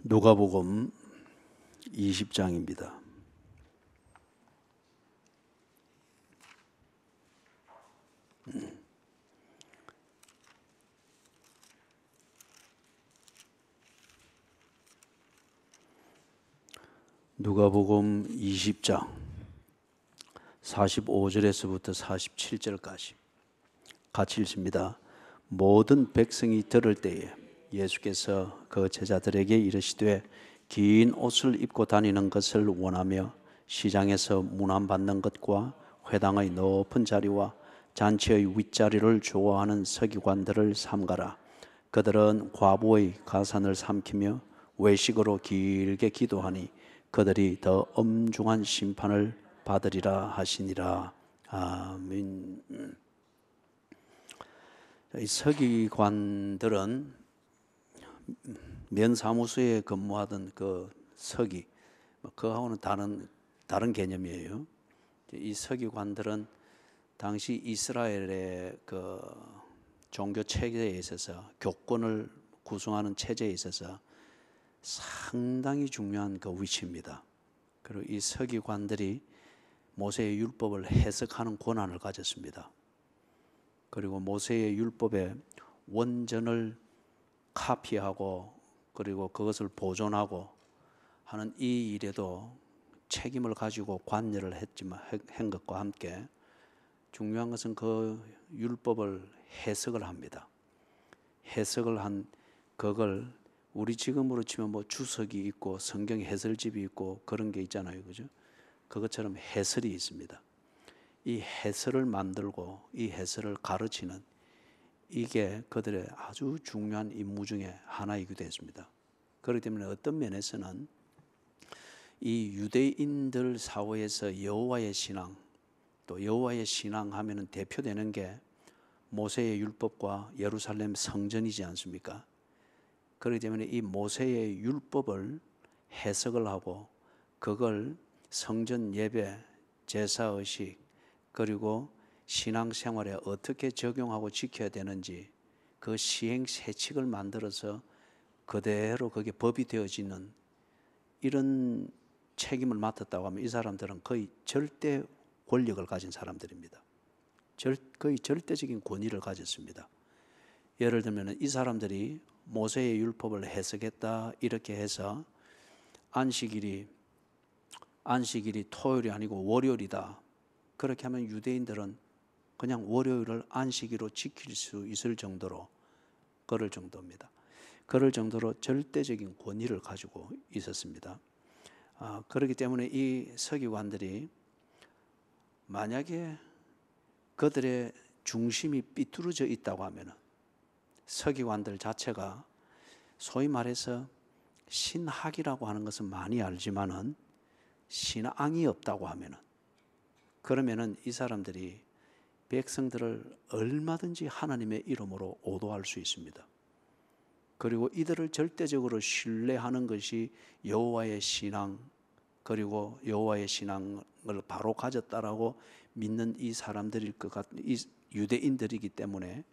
누가복음 20장입니다. 누가복음 20장 45절에서부터 47절까지 같이 읽습니다. 모든 백성이 들을 때에 예수께서 그 제자들에게 이르시되 긴 옷을 입고 다니는 것을 원하며 시장에서 문안받는 것과 회당의 높은 자리와 잔치의 윗자리를 좋아하는 서기관들을 삼가라. 그들은 과부의 가산을 삼키며 외식으로 길게 기도하니 그들이 더 엄중한 심판을 받으리라 하시니라. 아멘. 이 서기관들은 면사무소에 근무하던 그 서기, 그하고는 다른 개념이에요. 이 서기관들은 당시 이스라엘의 그 종교 체계에 있어서 교권을 구성하는 체제에 있어서 상당히 중요한 그 위치입니다. 그리고 이 서기관들이 모세의 율법을 해석하는 권한을 가졌습니다. 그리고 모세의 율법의 원전을 카피하고 그리고 그것을 보존하고 하는 이 일에도 책임을 가지고 관여를 한 것과 함께 중요한 것은 그 율법을 해석을 합니다. 해석을 한 그걸 우리 지금으로 치면 뭐 주석이 있고 성경 해설집이 있고 그런 게 있잖아요, 그죠? 그것처럼 해설이 있습니다. 이 해설을 만들고 이 해설을 가르치는 이게 그들의 아주 중요한 임무 중에 하나이기도 했습니다. 그렇기 때문에 어떤 면에서는 이 유대인들 사회에서 여호와의 신앙, 또 여호와의 신앙 하면은 대표되는 게 모세의 율법과 예루살렘 성전이지 않습니까? 그렇기 때문에 이 모세의 율법을 해석을 하고 그걸 성전 예배, 제사의식, 그리고 신앙생활에 어떻게 적용하고 지켜야 되는지 그 시행세칙을 만들어서 그대로 그게 법이 되어지는 이런 책임을 맡았다고 하면 이 사람들은 거의 절대 권력을 가진 사람들입니다. 거의 절대적인 권위를 가졌습니다. 예를 들면 이 사람들이 모세의 율법을 해석했다 이렇게 해서 안식일이 토요일이 아니고 월요일이다. 그렇게 하면 유대인들은 그냥 월요일을 안식일로 지킬 수 있을 정도로 그럴 정도입니다. 그럴 정도로 절대적인 권위를 가지고 있었습니다. 그렇기 때문에 이 서기관들이 만약에 그들의 중심이 삐뚤어져 있다고 하면 서기관들 자체가 소위 말해서 신학이라고 하는 것은 많이 알지만은 신앙이 없다고 하면은 그러면은 이 사람들이 백성들을 얼마든지 하나님의 이름으로 오도할 수 있습니다. 그리고 이들을 절대적으로 신뢰하는 것이 여호와의 신앙, 그리고 여호와의 신앙을 바로 가졌다라고 믿는 이 사람들일 것 같은 이 유대인들이기 때문에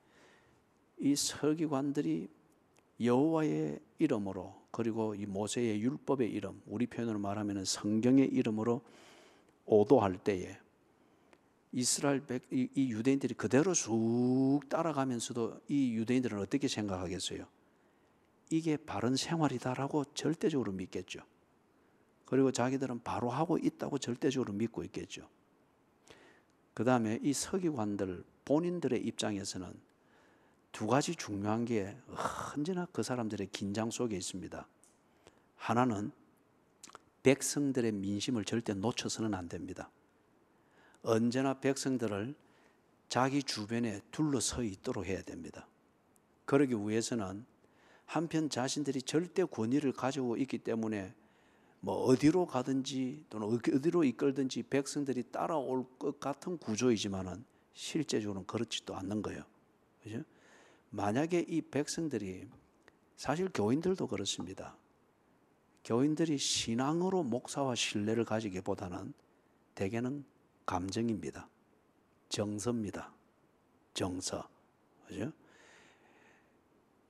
이 서기관들이 여호와의 이름으로 그리고 이 모세의 율법의 이름, 우리 표현으로 말하면 성경의 이름으로 오도할 때에 이 유대인들이 그대로 쑥 따라가면서도 이 유대인들은 어떻게 생각하겠어요? 이게 바른 생활이다라고 절대적으로 믿겠죠. 그리고 자기들은 바로 하고 있다고 절대적으로 믿고 있겠죠. 그 다음에 이 서기관들 본인들의 입장에서는 두 가지 중요한 게 언제나 그 사람들의 긴장 속에 있습니다. 하나는 백성들의 민심을 절대 놓쳐서는 안 됩니다. 언제나 백성들을 자기 주변에 둘러서 있도록 해야 됩니다. 그러기 위해서는 한편 자신들이 절대 권위를 가지고 있기 때문에 뭐 어디로 가든지 또는 어디로 이끌든지 백성들이 따라올 것 같은 구조이지만은 실제적으로는 그렇지도 않는 거예요. 그죠? 만약에 이 백성들이 사실 교인들도 그렇습니다. 교인들이 신앙으로 목사와 신뢰를 가지기보다는 대개는 감정입니다. 정서입니다. 정서. 그죠?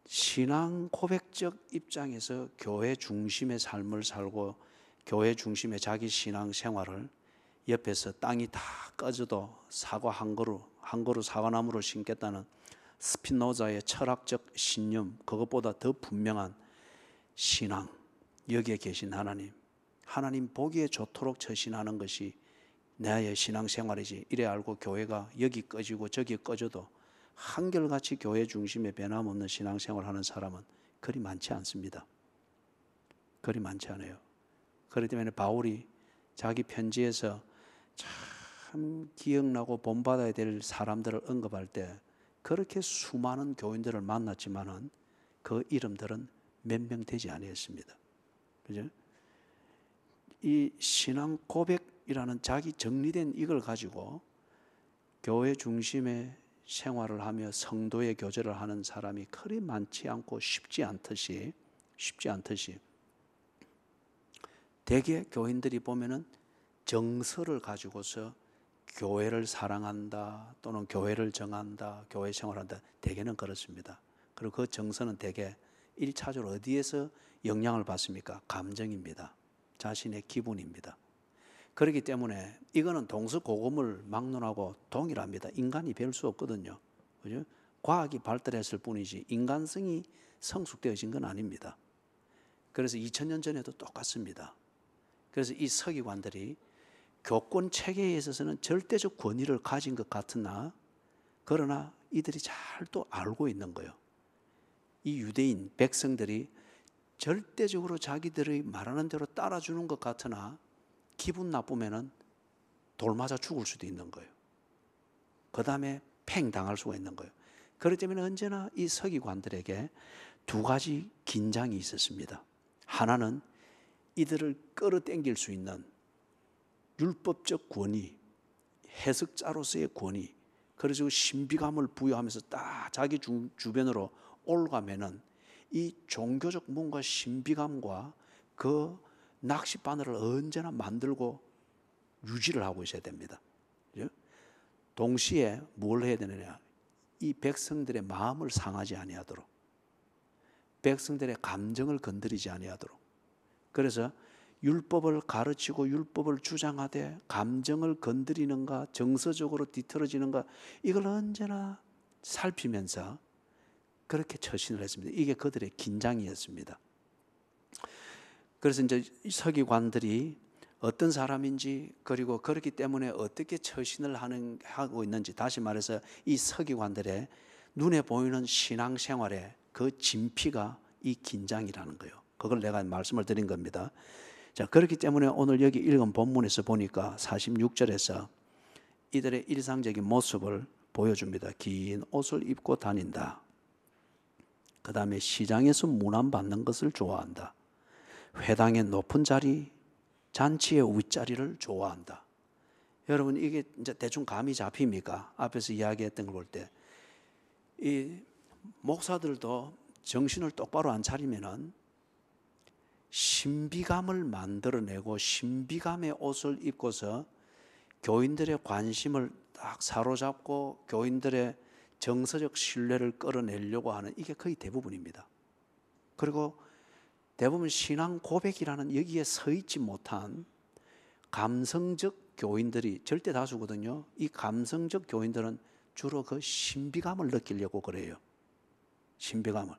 신앙 고백적 입장에서 교회 중심의 삶을 살고 교회 중심의 자기 신앙 생활을 옆에서 땅이 다 꺼져도 사과 한 그루 사과나무를 심겠다는 스피노자의 철학적 신념, 그것보다 더 분명한 신앙, 여기에 계신 하나님 보기에 좋도록 처신하는 것이 나의 신앙생활이지, 이래 알고 교회가 여기 꺼지고 저기 꺼져도 한결같이 교회 중심의 변함없는 신앙생활하는 사람은 그리 많지 않습니다. 그리 많지 않아요. 그렇기 때문에 바울이 자기 편지에서 참 기억나고 본받아야 될 사람들을 언급할 때 그렇게 수많은 교인들을 만났지만은 그 이름들은 몇 명 되지 아니했습니다. 그죠? 이 신앙 고백이라는 자기 정리된 이걸 가지고 교회 중심의 생활을 하며 성도의 교제를 하는 사람이 그리 많지 않고 쉽지 않듯이 대개 교인들이 보면은 정서를 가지고서 교회를 사랑한다 또는 교회를 정한다, 교회 생활한다, 대개는 그렇습니다. 그리고 그 정서는 대개 1차적으로 어디에서 영향을 받습니까? 감정입니다. 자신의 기분입니다. 그렇기 때문에 이거는 동서고금을 막론하고 동일합니다. 인간이 별 수 없거든요. 그죠? 과학이 발달했을 뿐이지 인간성이 성숙되어진 건 아닙니다. 그래서 2000년 전에도 똑같습니다. 그래서 이 서기관들이 교권 체계에 있어서는 절대적 권위를 가진 것 같으나 그러나 이들이 잘 또 알고 있는 거예요. 이 유대인 백성들이 절대적으로 자기들이 말하는 대로 따라주는 것 같으나 기분 나쁘면은 돌 맞아 죽을 수도 있는 거예요. 그 다음에 팽 당할 수가 있는 거예요. 그렇기 때문에 언제나 이 서기관들에게 두 가지 긴장이 있었습니다. 하나는 이들을 끌어당길 수 있는 율법적 권위, 해석자로서의 권위, 그래서 신비감을 부여하면서 딱 자기 주변으로 올가면은 이 종교적 뭔가 신비감과 그 낚싯바늘을 언제나 만들고 유지를 하고 있어야 됩니다. 동시에 뭘 해야 되느냐? 이 백성들의 마음을 상하지 아니하도록, 백성들의 감정을 건드리지 아니하도록. 그래서 율법을 가르치고 율법을 주장하되 감정을 건드리는가, 정서적으로 뒤틀어지는가, 이걸 언제나 살피면서 그렇게 처신을 했습니다. 이게 그들의 긴장이었습니다. 그래서 이제 서기관들이 어떤 사람인지, 그리고 그렇기 때문에 어떻게 처신을 하고 있는지, 다시 말해서 이 서기관들의 눈에 보이는 신앙생활의 그 진피가 이 긴장이라는 거예요. 그걸 내가 말씀을 드린 겁니다. 자, 그렇기 때문에 오늘 여기 읽은 본문에서 보니까 46절에서 이들의 일상적인 모습을 보여줍니다. 긴 옷을 입고 다닌다. 그 다음에 시장에서 문안받는 것을 좋아한다. 회당의 높은 자리, 잔치의 윗자리를 좋아한다. 여러분, 이게 이제 대충 감이 잡힙니까? 앞에서 이야기했던 걸 볼 때. 이 목사들도 정신을 똑바로 안 차리면은 신비감을 만들어내고 신비감의 옷을 입고서 교인들의 관심을 딱 사로잡고 교인들의 정서적 신뢰를 끌어내려고 하는, 이게 거의 대부분입니다. 그리고 대부분 신앙 고백이라는 여기에 서 있지 못한 감성적 교인들이 절대 다수거든요. 이 감성적 교인들은 주로 그 신비감을 느끼려고 그래요. 신비감을.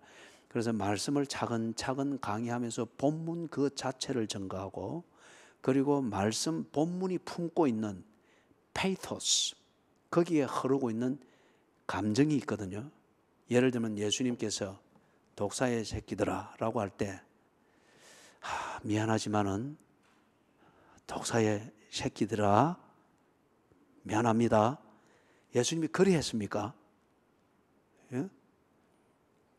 그래서 말씀을 차근차근 강의하면서 본문 그 자체를 증거하고, 그리고 말씀 본문이 품고 있는 페이토스, 거기에 흐르고 있는 감정이 있거든요. 예를 들면 예수님께서 독사의 새끼들아 라고 할 때 미안하지만은 독사의 새끼들아 미안합니다. 예수님이 그리 했습니까? 예?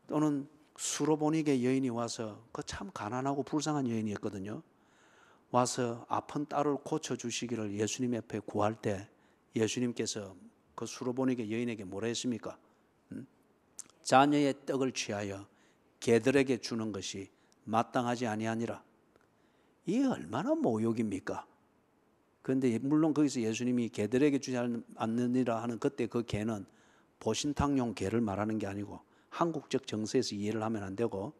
또는 수로보니게 여인이 와서, 그 참 가난하고 불쌍한 여인이었거든요. 와서 아픈 딸을 고쳐주시기를 예수님 앞에 구할 때 예수님께서 그 수로보니게 여인에게 뭐라 했습니까? 자녀의 떡을 취하여 개들에게 주는 것이 마땅하지 아니하니라. 이게 얼마나 모욕입니까? 그런데 물론 거기서 예수님이 개들에게 주지 않느니라 하는 그때 그 개는 보신탕용 개를 말하는 게 아니고 한국적 정서에서 이해를 하면 안 되고,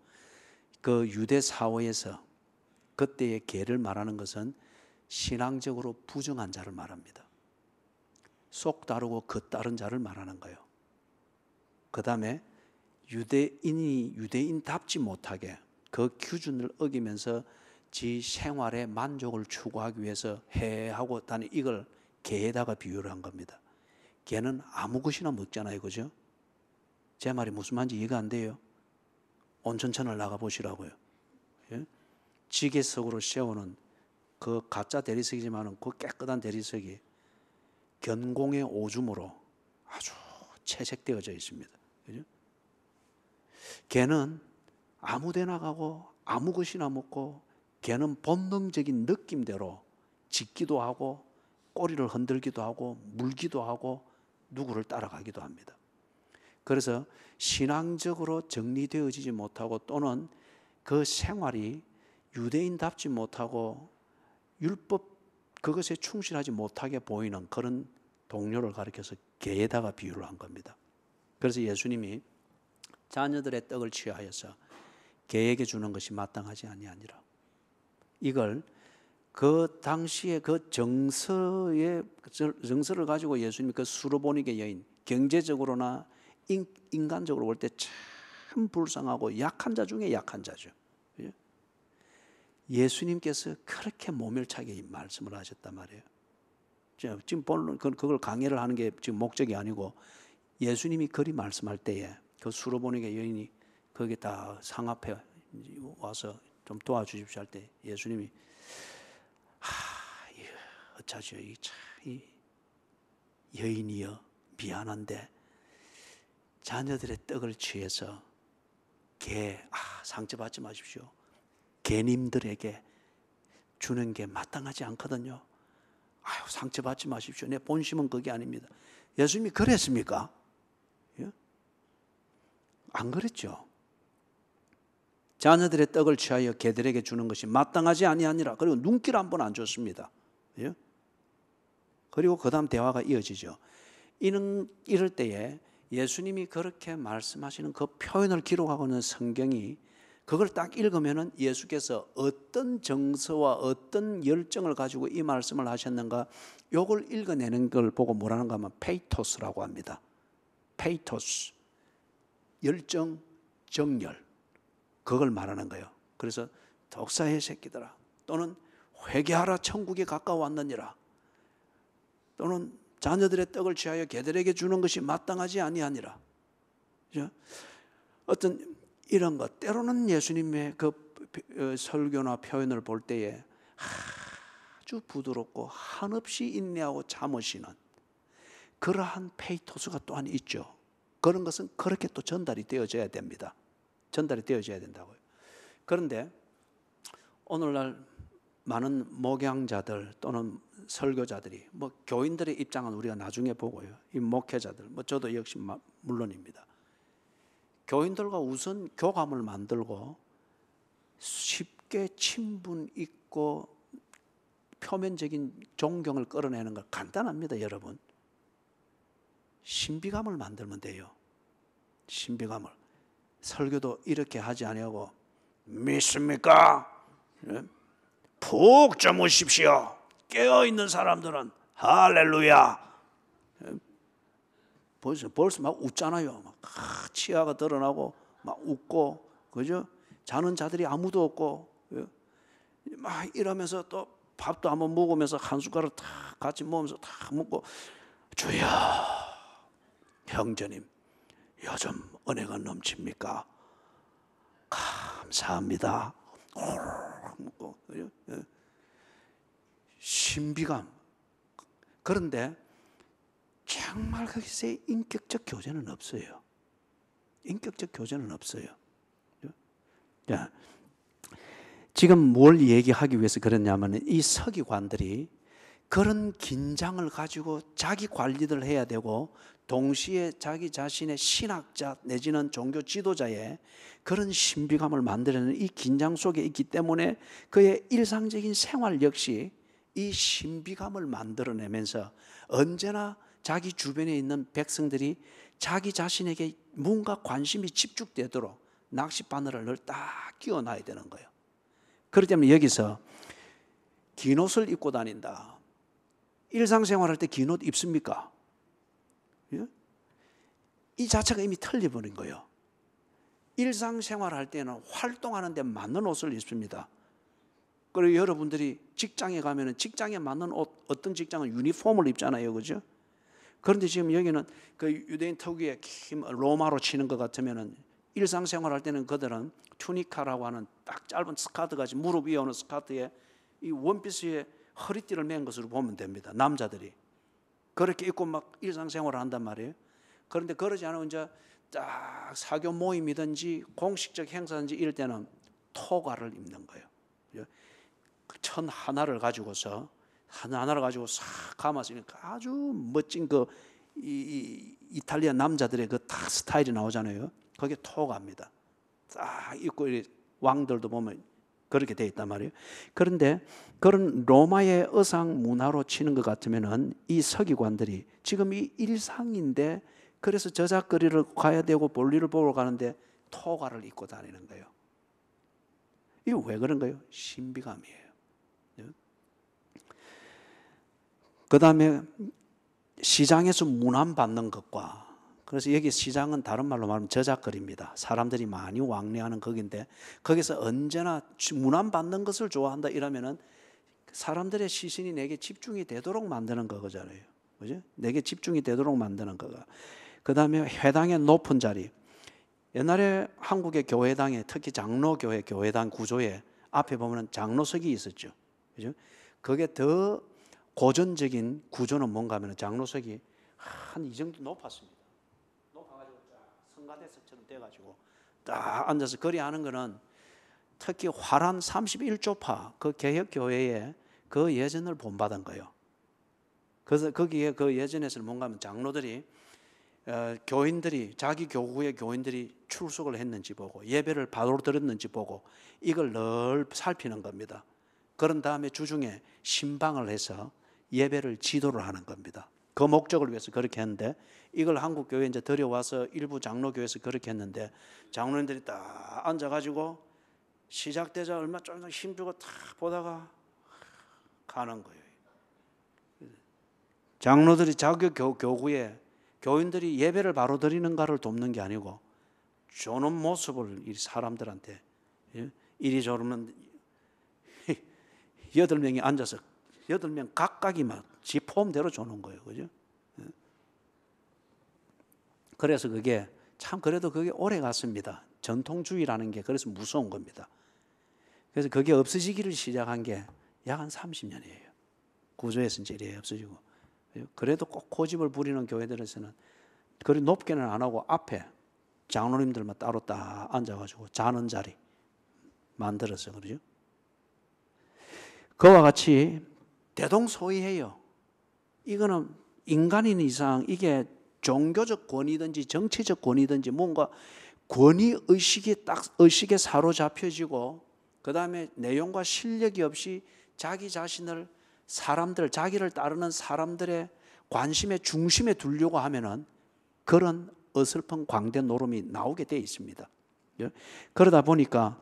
그 유대 사회에서 그때의 계를 말하는 것은 신앙적으로 부정한 자를 말합니다. 속 다르고 겉 다른 자를 말하는 거예요. 그 다음에 유대인이 유대인답지 못하게 그 기준을 어기면서 지 생활의 만족을 추구하기 위해서 해하고 다니, 이걸 개에다가 비유를 한 겁니다. 개는 아무 것이나 먹잖아요, 그죠? 제 말이 무슨 말인지 이해가 안 돼요. 온천천을 나가 보시라고요. 예? 지게석으로 세우는 그 가짜 대리석이지만 그 깨끗한 대리석이 견공의 오줌으로 아주 채색되어져 있습니다. 그죠? 개는 아무 데나 가고 아무 것이나 먹고, 개는 본능적인 느낌대로 짖기도 하고 꼬리를 흔들기도 하고 물기도 하고 누구를 따라가기도 합니다. 그래서 신앙적으로 정리되어지지 못하고, 또는 그 생활이 유대인답지 못하고 율법 그것에 충실하지 못하게 보이는 그런 동료를 가리켜서 개에다가 비유를 한 겁니다. 그래서 예수님이 자녀들의 떡을 취하여서 개에게 주는 것이 마땅하지 아니하니라. 이걸 그 당시에 그 정서를 가지고 예수님이 그 수로보니게 여인, 경제적으로나 인간적으로 볼 때 참 불쌍하고 약한 자 중에 약한 자죠. 예수님께서 그렇게 모멸차게 이 말씀을 하셨단 말이에요. 지금 본론 그걸 강의를 하는 게 지금 목적이 아니고, 예수님이 그리 말씀할 때에 그 수로보니게 여인이 거기 다 상 앞에 와서 좀 도와주십시오 할 때 예수님이 어쩌죠, 이 여인이여 미안한데 자녀들의 떡을 취해서 상처받지 마십시오. 개님들에게 주는 게 마땅하지 않거든요. 상처받지 마십시오. 내 본심은 그게 아닙니다. 예수님이 그랬습니까? 예? 안 그랬죠. 자녀들의 떡을 취하여 개들에게 주는 것이 마땅하지 아니하니라. 그리고 눈길 한 번 안 줬습니다. 예? 그리고 그 다음 대화가 이어지죠. 이럴 때에 예수님이 그렇게 말씀하시는 그 표현을 기록하고 있는 성경이, 그걸 딱 읽으면은 예수께서 어떤 정서와 어떤 열정을 가지고 이 말씀을 하셨는가, 요걸 읽어내는 걸 보고 뭐라는가 하면 페이토스라고 합니다. 페이토스, 열정, 정열, 그걸 말하는 거예요. 그래서 독사의 새끼들아, 또는 회개하라 천국이 가까워왔느니라, 또는 자녀들의 떡을 취하여 개들에게 주는 것이 마땅하지 아니하니라. 어떤 이런 것, 때로는 예수님의 그 설교나 표현을 볼 때에 아주 부드럽고 한없이 인내하고 참으시는 그러한 페이토스가 또한 있죠. 그런 것은 그렇게 또 전달이 되어져야 됩니다. 전달이 되어져야 된다고요. 그런데 오늘날 많은 목양자들 또는 설교자들이, 교인들의 입장은 우리가 나중에 보고요, 이 목회자들, 저도 역시 물론입니다. 교인들과 우선 교감을 만들고 쉽게 친분 있고 표면적인 존경을 끌어내는 건 간단합니다, 여러분. 신비감을 만들면 돼요. 신비감을. 설교도 이렇게 하지 아니하고, 믿습니까? 푹 주무십시오. 깨어있는 사람들은 할렐루야. 벌써 막 웃잖아요. 막 치아가 드러나고 막 웃고, 그죠? 자는 자들이 아무도 없고, 막 이러면서 또 밥도 한번 먹으면서 한 숟가락 다 같이 먹으면서 다 먹고, 주여, 형제님, 요즘 은혜가 넘칩니까? 감사합니다. 먹고, 신비감. 그런데 정말 거기서 인격적 교제는 없어요. 인격적 교제는 없어요. 자, 지금 뭘 얘기하기 위해서 그랬냐면, 이 서기관들이 그런 긴장을 가지고 자기 관리를 해야 되고, 동시에 자기 자신의 신학자 내지는 종교 지도자의 그런 신비감을 만들어내는 이 긴장 속에 있기 때문에 그의 일상적인 생활 역시 이 신비감을 만들어내면서 언제나 자기 주변에 있는 백성들이 자기 자신에게 뭔가 관심이 집중되도록 낚시 바늘을 늘 딱 끼워놔야 되는 거예요. 그렇기 때문에 여기서 긴 옷을 입고 다닌다. 일상생활할 때 긴 옷 입습니까? 예? 이 자체가 이미 틀려버린 거예요. 일상생활할 때는 활동하는 데 맞는 옷을 입습니다. 그리고 여러분들이 직장에 가면 직장에 맞는 옷, 어떤 직장은 유니폼을 입잖아요. 그죠? 그런데 지금 여기는 그 유대인 특유의 로마로 치는 것 같으면은 일상생활할 때는 그들은 투니카라고 하는 딱 짧은 스커트 같이 무릎 위에 오는 스커트에 이 원피스에 허리띠를 맨 것으로 보면 됩니다. 남자들이 그렇게 입고 막 일상생활을 한단 말이에요. 그런데 그러지 않으면 이제 딱 사교 모임이든지 공식적 행사든지 이럴 때는 토가를 입는 거예요. 천 하나를 가지고서 하나를 가지고 싹 감아서 아주 멋진 그 이탈리아 남자들의 그 딱 스타일이 나오잖아요. 그게 토가입니다. 딱 입고 왕들도 보면 그렇게 돼 있단 말이에요. 그런데 그런 로마의 의상 문화로 치는 것 같으면은 이 서기관들이 지금 이 일상인데 그래서 저작거리를 가야 되고 볼일을 보러 가는데 토가를 입고 다니는 거예요. 이거 왜 그런 거예요? 신비감이에요. 그 다음에 시장에서 문안받는 것과, 그래서 여기 시장은 다른 말로 말하면 저작거리입니다. 사람들이 많이 왕래하는 거기인데 거기서 언제나 문안받는 것을 좋아한다 이러면은 사람들의 시선이 내게 집중이 되도록 만드는 거잖아요. 그죠? 내게 집중이 되도록 만드는 거가. 그 다음에 회당의 높은 자리. 옛날에 한국의 교회당에 특히 장로교회 교회당 구조에 앞에 보면 장로석이 있었죠. 그죠? 그게 더 고전적인 구조는 뭔가 하면 장로석이 한 이 정도 높았습니다. 높아가지고 성가대석처럼 돼가지고 딱 앉아서 거리하는 거는 특히 화란 31조파 그 개혁교회에 그 예전을 본받은 거예요. 그래서 거기에 그 예전에서는 뭔가 하면 장로들이 교인들이 자기 교구의 교인들이 출석을 했는지 보고 예배를 바로 드렸는지 보고 이걸 늘 살피는 겁니다. 그런 다음에 주중에 신방을 해서 예배를 지도를 하는 겁니다. 그 목적을 위해서 그렇게 했는데 이걸 한국 교회에 이제 들여와서 일부 장로교회에서 그렇게 했는데 장로님들이 딱 앉아가지고 시작되자 얼마 좀 힘주고 딱 보다가 가는 거예요. 장로들이 자기 교구에 교인들이 예배를 바로 드리는가를 돕는 게 아니고 조는 모습을 이 사람들한테 이리 저러면 8명이 앉아서 8명 각각이 막 지 폼대로 조는 거예요. 그죠? 그래서 그게 참 그래도 그게 오래 갔습니다. 전통주의라는 게 그래서 무서운 겁니다. 그래서 그게 없어지기를 시작한 게 약 한 30년이에요. 구조에서 이제 없어지고. 그래도 꼭 고집을 부리는 교회들에서는 그리 높게는 안 하고 앞에 장로님들만 따로 딱 앉아가지고 자는 자리 만들어서 그러죠. 그와 같이 대동소이해요. 이거는 인간인 이상 이게 종교적 권위든지 정치적 권위든지 뭔가 권위 의식이 딱 의식에 사로잡혀지고 그 다음에 내용과 실력이 없이 자기 자신을 사람들 자기를 따르는 사람들의 관심의 중심에 두려고 하면은 그런 어설픈 광대 노름이 나오게 돼 있습니다. 그러다 보니까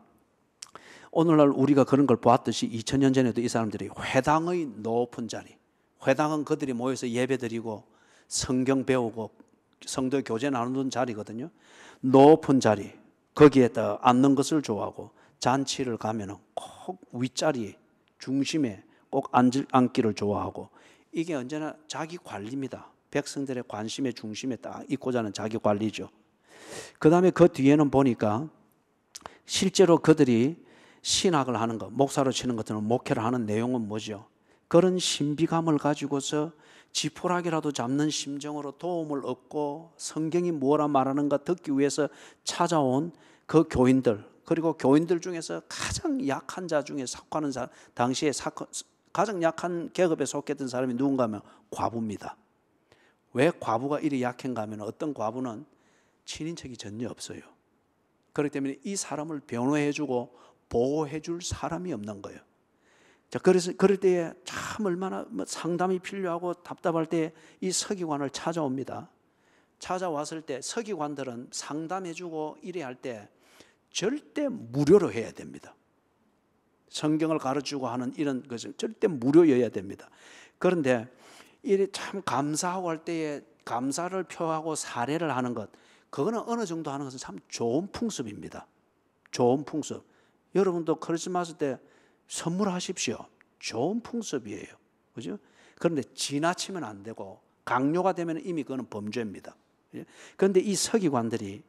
오늘날 우리가 그런 걸 보았듯이 2000년 전에도 이 사람들이 회당의 높은 자리, 회당은 그들이 모여서 예배드리고 성경 배우고 성도 교제 나누는 자리거든요. 높은 자리, 거기에다 앉는 것을 좋아하고 잔치를 가면은 꼭 윗자리 중심에 꼭 앉기를 좋아하고 이게 언제나 자기 관리입니다. 백성들의 관심의 중심에 딱 있고자 하는 자기 관리죠. 그 다음에 그 뒤에는 보니까 실제로 그들이 신학을 하는 것, 목사로 치는 것들은 목회를 하는 내용은 뭐죠? 그런 신비감을 가지고서 지푸라기라도 잡는 심정으로 도움을 얻고 성경이 뭐라 말하는가 듣기 위해서 찾아온 그 교인들, 그리고 교인들 중에서 가장 약한 자 중에 속하는 사람, 당시에 가장 약한 계급에 속했던 사람이 누군가 하면 과부입니다. 왜 과부가 이리 약한가 하면 어떤 과부는 친인척이 전혀 없어요. 그렇기 때문에 이 사람을 변호해주고 보호해줄 사람이 없는 거예요. 자, 그래서 그럴 때에 참 얼마나 상담이 필요하고 답답할 때 이 서기관을 찾아옵니다. 찾아왔을 때 서기관들은 상담해주고 이래 할 때 절대 무료로 해야 됩니다. 성경을 가르치고 하는 이런 것은 절대 무료여야 됩니다. 그런데 이래 참 감사하고 할 때에 감사를 표하고 사례를 하는 것, 그거는 어느 정도 하는 것은 참 좋은 풍습입니다. 좋은 풍습. 여러분도 크리스마스 때 선물하십시오. 좋은 풍습이에요. 그죠? 그런데 지나치면 안 되고 강요가 되면 이미 그거는 범죄입니다. 그런데 이 서기관들이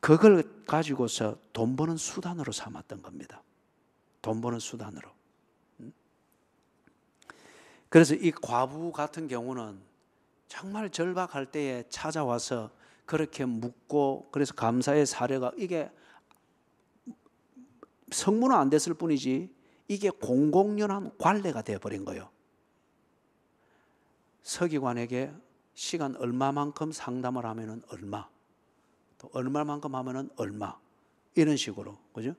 그걸 가지고서 돈 버는 수단으로 삼았던 겁니다. 돈 버는 수단으로. 그래서 이 과부 같은 경우는 정말 절박할 때에 찾아와서 그렇게 묻고, 그래서 감사의 사례가 이게 성문은 안 됐을 뿐이지 이게 공공연한 관례가 되어버린 거예요. 서기관에게 시간 얼마만큼 상담을 하면은 얼마, 또 얼마만큼 하면은 얼마, 이런 식으로, 그죠?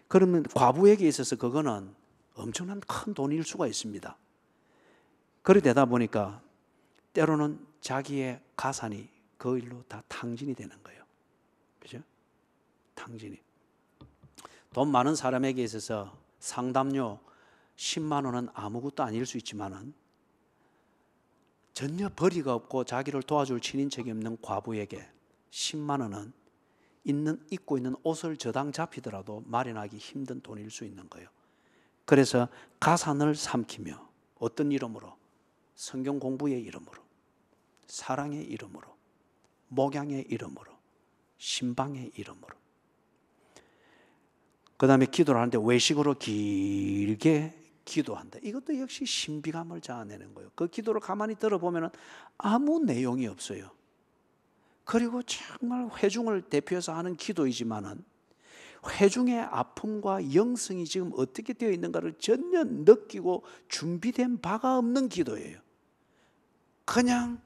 그러면 과부에게 있어서 그거는 엄청난 큰 돈일 수가 있습니다. 그래 되다 보니까 때로는 자기의 가산이 그 일로 다 탕진이 되는 거예요. 그죠? 탕진이. 돈 많은 사람에게 있어서 상담료 10만 원은 아무것도 아닐 수 있지만은 전혀 벌이가 없고 자기를 도와줄 친인척이 없는 과부에게 10만 원은 입고 있는 옷을 저당 잡히더라도 마련하기 힘든 돈일 수 있는 거예요. 그래서 가산을 삼키며 어떤 이름으로? 성경 공부의 이름으로, 사랑의 이름으로, 목양의 이름으로, 신방의 이름으로. 그 다음에 기도를 하는데 외식으로 길게 기도한다. 이것도 역시 신비감을 자아내는 거예요. 그 기도를 가만히 들어보면 아무 내용이 없어요. 그리고 정말 회중을 대표해서 하는 기도이지만은 회중의 아픔과 영성이 지금 어떻게 되어 있는가를 전혀 느끼고 준비된 바가 없는 기도예요. 그냥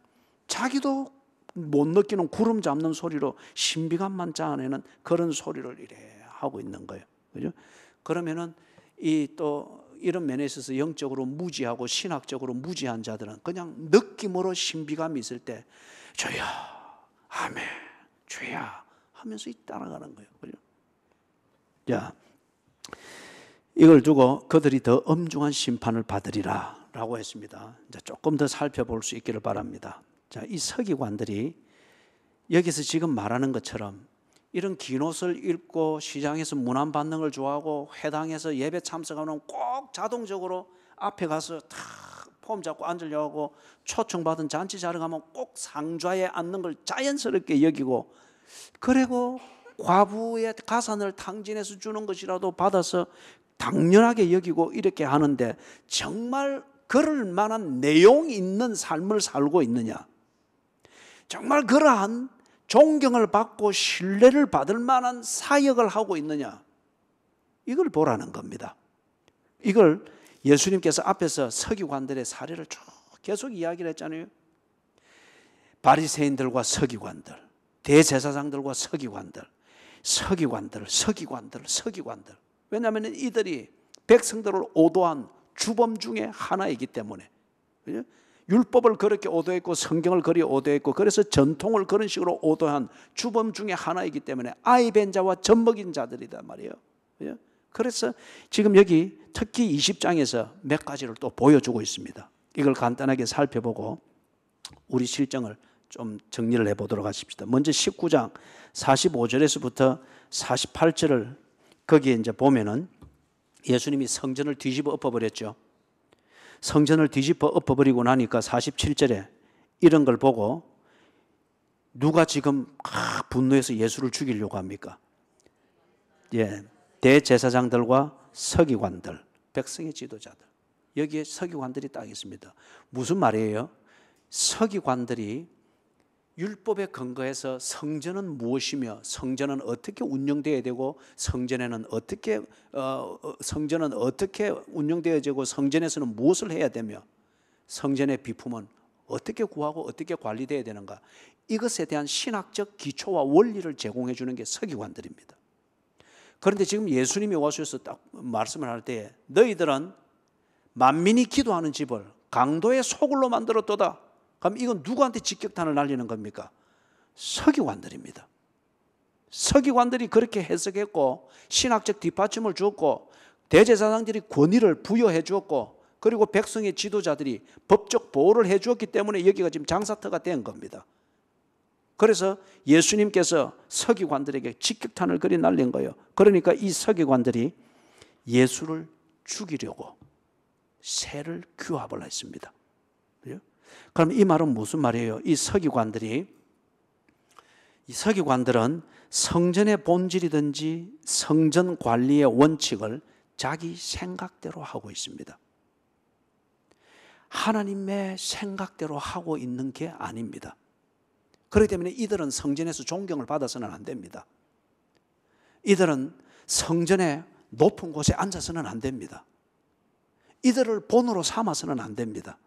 자기도 못 느끼는 구름 잡는 소리로 신비감만 자아내는 그런 소리를 이래 하고 있는 거예요. 그죠? 그러면은 또 이런 면에 있어서 영적으로 무지하고 신학적으로 무지한 자들은 그냥 느낌으로 신비감이 있을 때 주여, 아멘, 주여 하면서 따라가는 거예요. 그죠? 자, 이걸 두고 그들이 더 엄중한 심판을 받으리라 라고 했습니다. 자, 조금 더 살펴볼 수 있기를 바랍니다. 자, 이 서기관들이 여기서 지금 말하는 것처럼 이런 긴 옷을 입고 시장에서 문안 받는 걸 좋아하고 회당에서 예배 참석하면 꼭 자동적으로 앞에 가서 다 폼 잡고 앉으려고 하고 초청받은 잔치 자러 가면 꼭 상좌에 앉는 걸 자연스럽게 여기고, 그리고 과부의 가산을 탕진해서 주는 것이라도 받아서 당연하게 여기고 이렇게 하는데 정말 그럴 만한 내용 있는 삶을 살고 있느냐? 정말 그러한 존경을 받고 신뢰를 받을 만한 사역을 하고 있느냐? 이걸 보라는 겁니다. 이걸 예수님께서 앞에서 서기관들의 사례를 쭉 계속 이야기를 했잖아요. 바리새인들과 서기관들, 대제사장들과 서기관들. 왜냐하면 이들이 백성들을 오도한 주범 중에 하나이기 때문에. 그죠? 율법을 그렇게 오도했고 성경을 그리 오도했고 그래서 전통을 그런 식으로 오도한 주범 중에 하나이기 때문에 아이 뵌 자와 젖먹인 자들이란 말이에요. 그죠? 그래서 지금 여기 특히 20장에서 몇 가지를 또 보여주고 있습니다. 이걸 간단하게 살펴보고 우리 실정을 좀 정리를 해보도록 하십시다. 먼저 19장 45절에서부터 48절을 거기에 이제 보면은 예수님이 성전을 뒤집어 엎어버렸죠. 성전을 뒤집어 엎어버리고 나니까 47절에 이런 걸 보고 누가 지금 분노해서 예수를 죽이려고 합니까? 예, 대제사장들과 서기관들, 백성의 지도자들. 여기에 서기관들이 딱 있습니다. 무슨 말이에요? 서기관들이 율법에 근거해서 성전은 무엇이며 성전은 어떻게 운영되어야 되고 성전은 어떻게 운영되어지고 성전에서는 무엇을 해야 되며 성전의 비품은 어떻게 구하고 어떻게 관리되어야 되는가, 이것에 대한 신학적 기초와 원리를 제공해 주는 게 서기관들입니다. 그런데 지금 예수님이 오셔서 딱 말씀을 할 때 너희들은 만민이 기도하는 집을 강도의 소굴로 만들었도다. 그럼 이건 누구한테 직격탄을 날리는 겁니까? 서기관들입니다. 서기관들이 그렇게 해석했고 신학적 뒷받침을 주었고 대제사장들이 권위를 부여해 주었고 그리고 백성의 지도자들이 법적 보호를 해 주었기 때문에 여기가 지금 장사터가 된 겁니다. 그래서 예수님께서 서기관들에게 직격탄을 그리 날린 거예요. 그러니까 이 서기관들이 예수를 죽이려고 새를 규합을 했습니다. 그럼 이 말은 무슨 말이에요? 이 서기관들은 성전의 본질이든지 성전 관리의 원칙을 자기 생각대로 하고 있습니다. 하나님의 생각대로 하고 있는 게 아닙니다. 그렇기 때문에 이들은 성전에서 존경을 받아서는 안 됩니다. 이들은 성전의 높은 곳에 앉아서는 안 됩니다. 이들을 본으로 삼아서는 안 됩니다.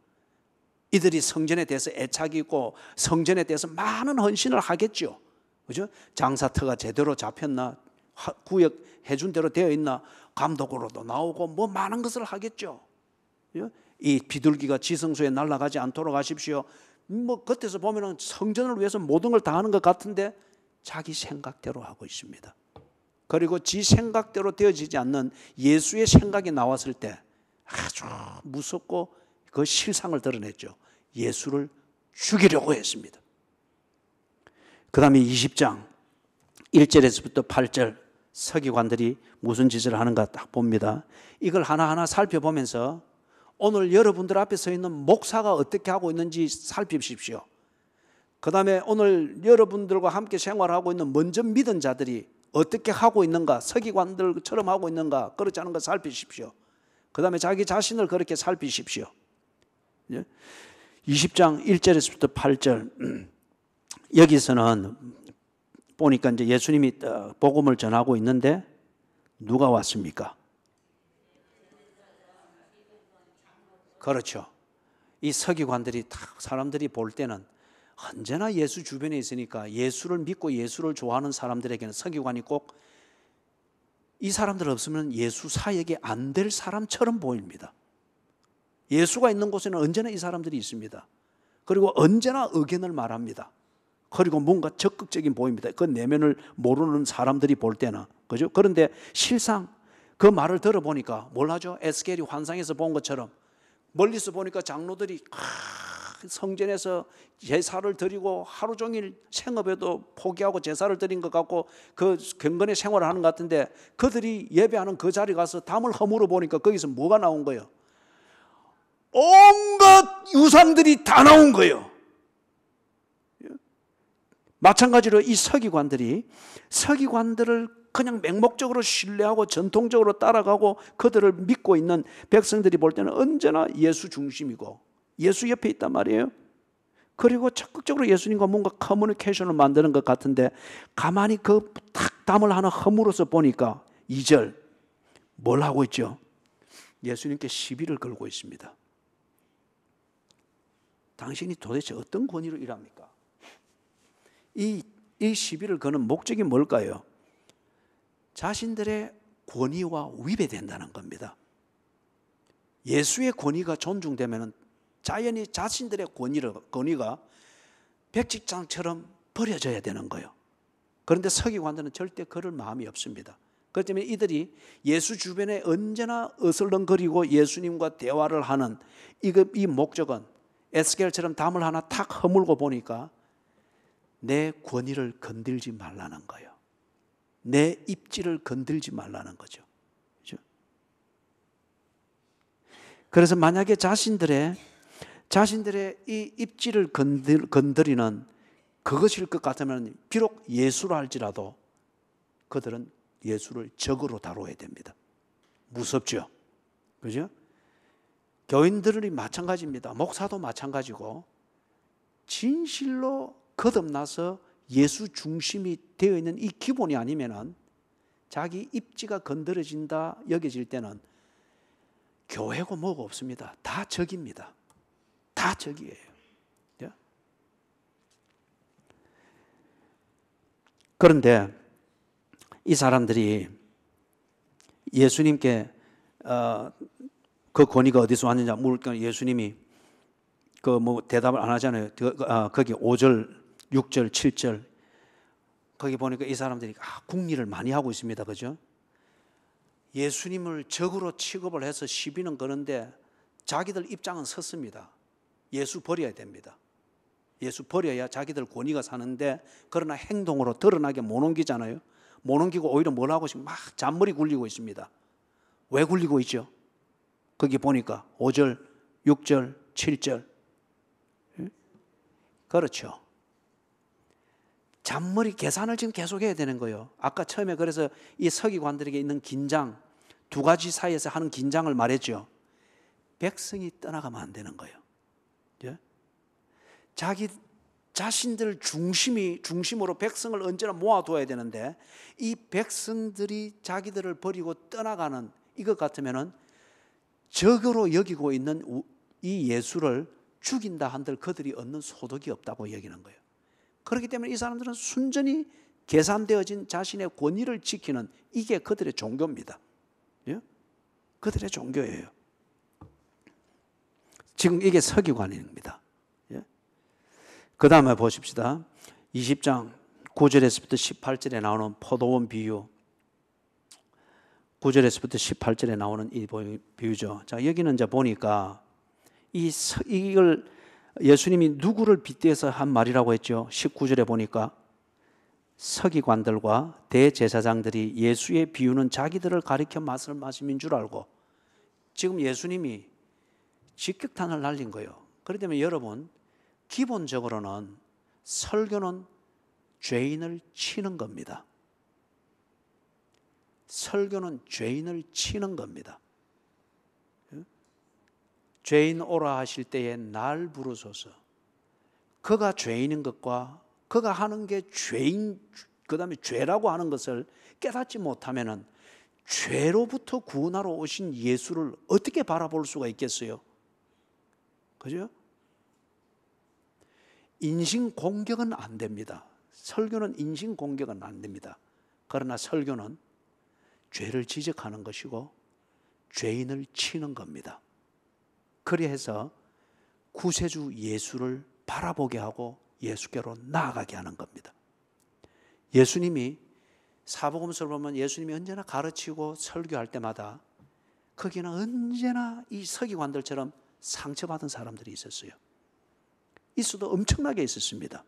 이들이 성전에 대해서 애착이 있고 성전에 대해서 많은 헌신을 하겠죠. 그죠? 장사터가 제대로 잡혔나, 구역해 준 대로 되어 있나, 감독으로도 나오고 뭐 많은 것을 하겠죠. 이 비둘기가 지성소에 날아가지 않도록 하십시오. 뭐 겉에서 보면은 성전을 위해서 모든 걸 다 하는 것 같은데 자기 생각대로 하고 있습니다. 그리고 지 생각대로 되어지지 않는 예수의 생각이 나왔을 때 아주 무섭고 그 실상을 드러냈죠. 예수를 죽이려고 했습니다. 그 다음에 20장 1절에서부터 8절 서기관들이 무슨 짓을 하는가 딱 봅니다. 이걸 하나하나 살펴보면서 오늘 여러분들 앞에 서 있는 목사가 어떻게 하고 있는지 살피십시오. 그 다음에 오늘 여러분들과 함께 생활하고 있는 먼저 믿은 자들이 어떻게 하고 있는가, 서기관들처럼 하고 있는가, 그렇지 않은 거 살피십시오. 그 다음에 자기 자신을 그렇게 살피십시오. 20장 1절에서부터 8절 여기서는 보니까 이제 예수님이 복음을 전하고 있는데 누가 왔습니까? 그렇죠. 이 서기관들이 딱 사람들이 볼 때는 언제나 예수 주변에 있으니까 예수를 믿고 예수를 좋아하는 사람들에게는 서기관이 꼭 이 사람들 없으면 예수 사역이 안 될 사람처럼 보입니다. 예수가 있는 곳에는 언제나 이 사람들이 있습니다. 그리고 언제나 의견을 말합니다. 그리고 뭔가 적극적인 보입니다. 그 내면을 모르는 사람들이 볼 때는. 그죠? 그런데 실상 그 말을 들어보니까 뭘 하죠? 에스겔이 환상에서 본 것처럼 멀리서 보니까 장로들이 성전에서 제사를 드리고 하루 종일 생업에도 포기하고 제사를 드린 것 같고 그 경건의 생활을 하는 것 같은데 그들이 예배하는 그 자리에 가서 담을 허물어 보니까 거기서 뭐가 나온 거예요? 온갖 우상들이 다 나온 거예요. 마찬가지로 이 서기관들을 그냥 맹목적으로 신뢰하고 전통적으로 따라가고 그들을 믿고 있는 백성들이 볼 때는 언제나 예수 중심이고 예수 옆에 있단 말이에요. 그리고 적극적으로 예수님과 뭔가 커뮤니케이션을 만드는 것 같은데 가만히 그 딱 담을 하나 허물어서 보니까 2절 뭘 하고 있죠? 예수님께 시비를 걸고 있습니다. 당신이 도대체 어떤 권위로 일합니까? 이 시비를 거는 목적이 뭘까요? 자신들의 권위와 위배된다는 겁니다. 예수의 권위가 존중되면 자연히 자신들의 권위가 백직장처럼 버려져야 되는 거예요. 그런데 서기관들은 절대 그럴 마음이 없습니다. 그렇기 때문에 이들이 예수 주변에 언제나 어슬렁거리고 예수님과 대화를 하는 이 목적은 에스겔처럼 담을 하나 탁 허물고 보니까 내 권위를 건들지 말라는 거예요. 내 입지를 건들지 말라는 거죠. 그렇죠? 그래서 만약에 자신들의 이 입지를 건드리는 그것일 것 같으면 비록 예수라 할지라도 그들은 예수를 적으로 다뤄야 됩니다. 무섭죠? 그죠? 교인들이 마찬가지입니다. 목사도 마찬가지고 진실로 거듭나서 예수 중심이 되어 있는 이 기본이 아니면은 자기 입지가 건드려진다 여겨질 때는 교회고 뭐고 없습니다. 다 적입니다. 다 적이에요. 그런데 이 사람들이 예수님께 그 권위가 어디서 왔느냐 물으니까 예수님이 그 뭐 대답을 안 하잖아요. 거기 5절, 6절, 7절 거기 보니까 이 사람들이 궁리를 많이 하고 있습니다. 그죠? 예수님을 적으로 취급을 해서 시비는 거는데 자기들 입장은 섰습니다. 예수 버려야 됩니다. 예수 버려야 자기들 권위가 사는데 그러나 행동으로 드러나게 못 옮기잖아요. 못 옮기고 오히려 뭘 하고 있으면 막 잔머리 굴리고 있습니다. 왜 굴리고 있죠? 거기 보니까 5절, 6절, 7절 그렇죠. 잔머리 계산을 지금 계속해야 되는 거예요. 아까 처음에 그래서 이 서기관들에게 있는 긴장, 두 가지 사이에서 하는 긴장을 말했죠. 백성이 떠나가면 안 되는 거예요. 자기 자신들 중심으로 백성을 언제나 모아둬야 되는데 이 백성들이 자기들을 버리고 떠나가는 이것 같으면은 적으로 여기고 있는 이 예수를 죽인다 한들 그들이 얻는 소득이 없다고 여기는 거예요. 그렇기 때문에 이 사람들은 순전히 계산되어진 자신의 권위를 지키는 이게 그들의 종교입니다. 예? 그들의 종교예요. 지금 이게 서기관입니다. 예? 그 다음에 보십시다. 20장 9절에서부터 18절에 나오는 포도원 비유. 9절에서부터 18절에 나오는 이 비유죠. 자, 여기는 이제 보니까 이걸 예수님이 누구를 빗대서 한 말이라고 했죠? 19절에 보니까 서기관들과 대제사장들이 예수의 비유는 자기들을 가리켜 맛을 마심인 줄 알고 지금 예수님이 직격탄을 날린 거예요. 그렇기 때문에 여러분 기본적으로는 설교는 죄인을 치는 겁니다. 설교는 죄인을 치는 겁니다. 죄인 오라 하실 때에 날 부르소서. 그가 죄인인 것과 그가 하는 게 죄인, 그 다음에 죄라고 하는 것을 깨닫지 못하면은 죄로부터 구원하러 오신 예수를 어떻게 바라볼 수가 있겠어요? 그죠? 인신공격은 안 됩니다. 설교는 인신공격은 안 됩니다. 그러나 설교는 죄를 지적하는 것이고 죄인을 치는 겁니다. 그래서 구세주 예수를 바라보게 하고 예수께로 나아가게 하는 겁니다. 예수님이 사복음서를 보면 예수님이 언제나 가르치고 설교할 때마다 거기는 언제나 이 서기관들처럼 상처받은 사람들이 있었어요. 있어도 엄청나게 있었습니다.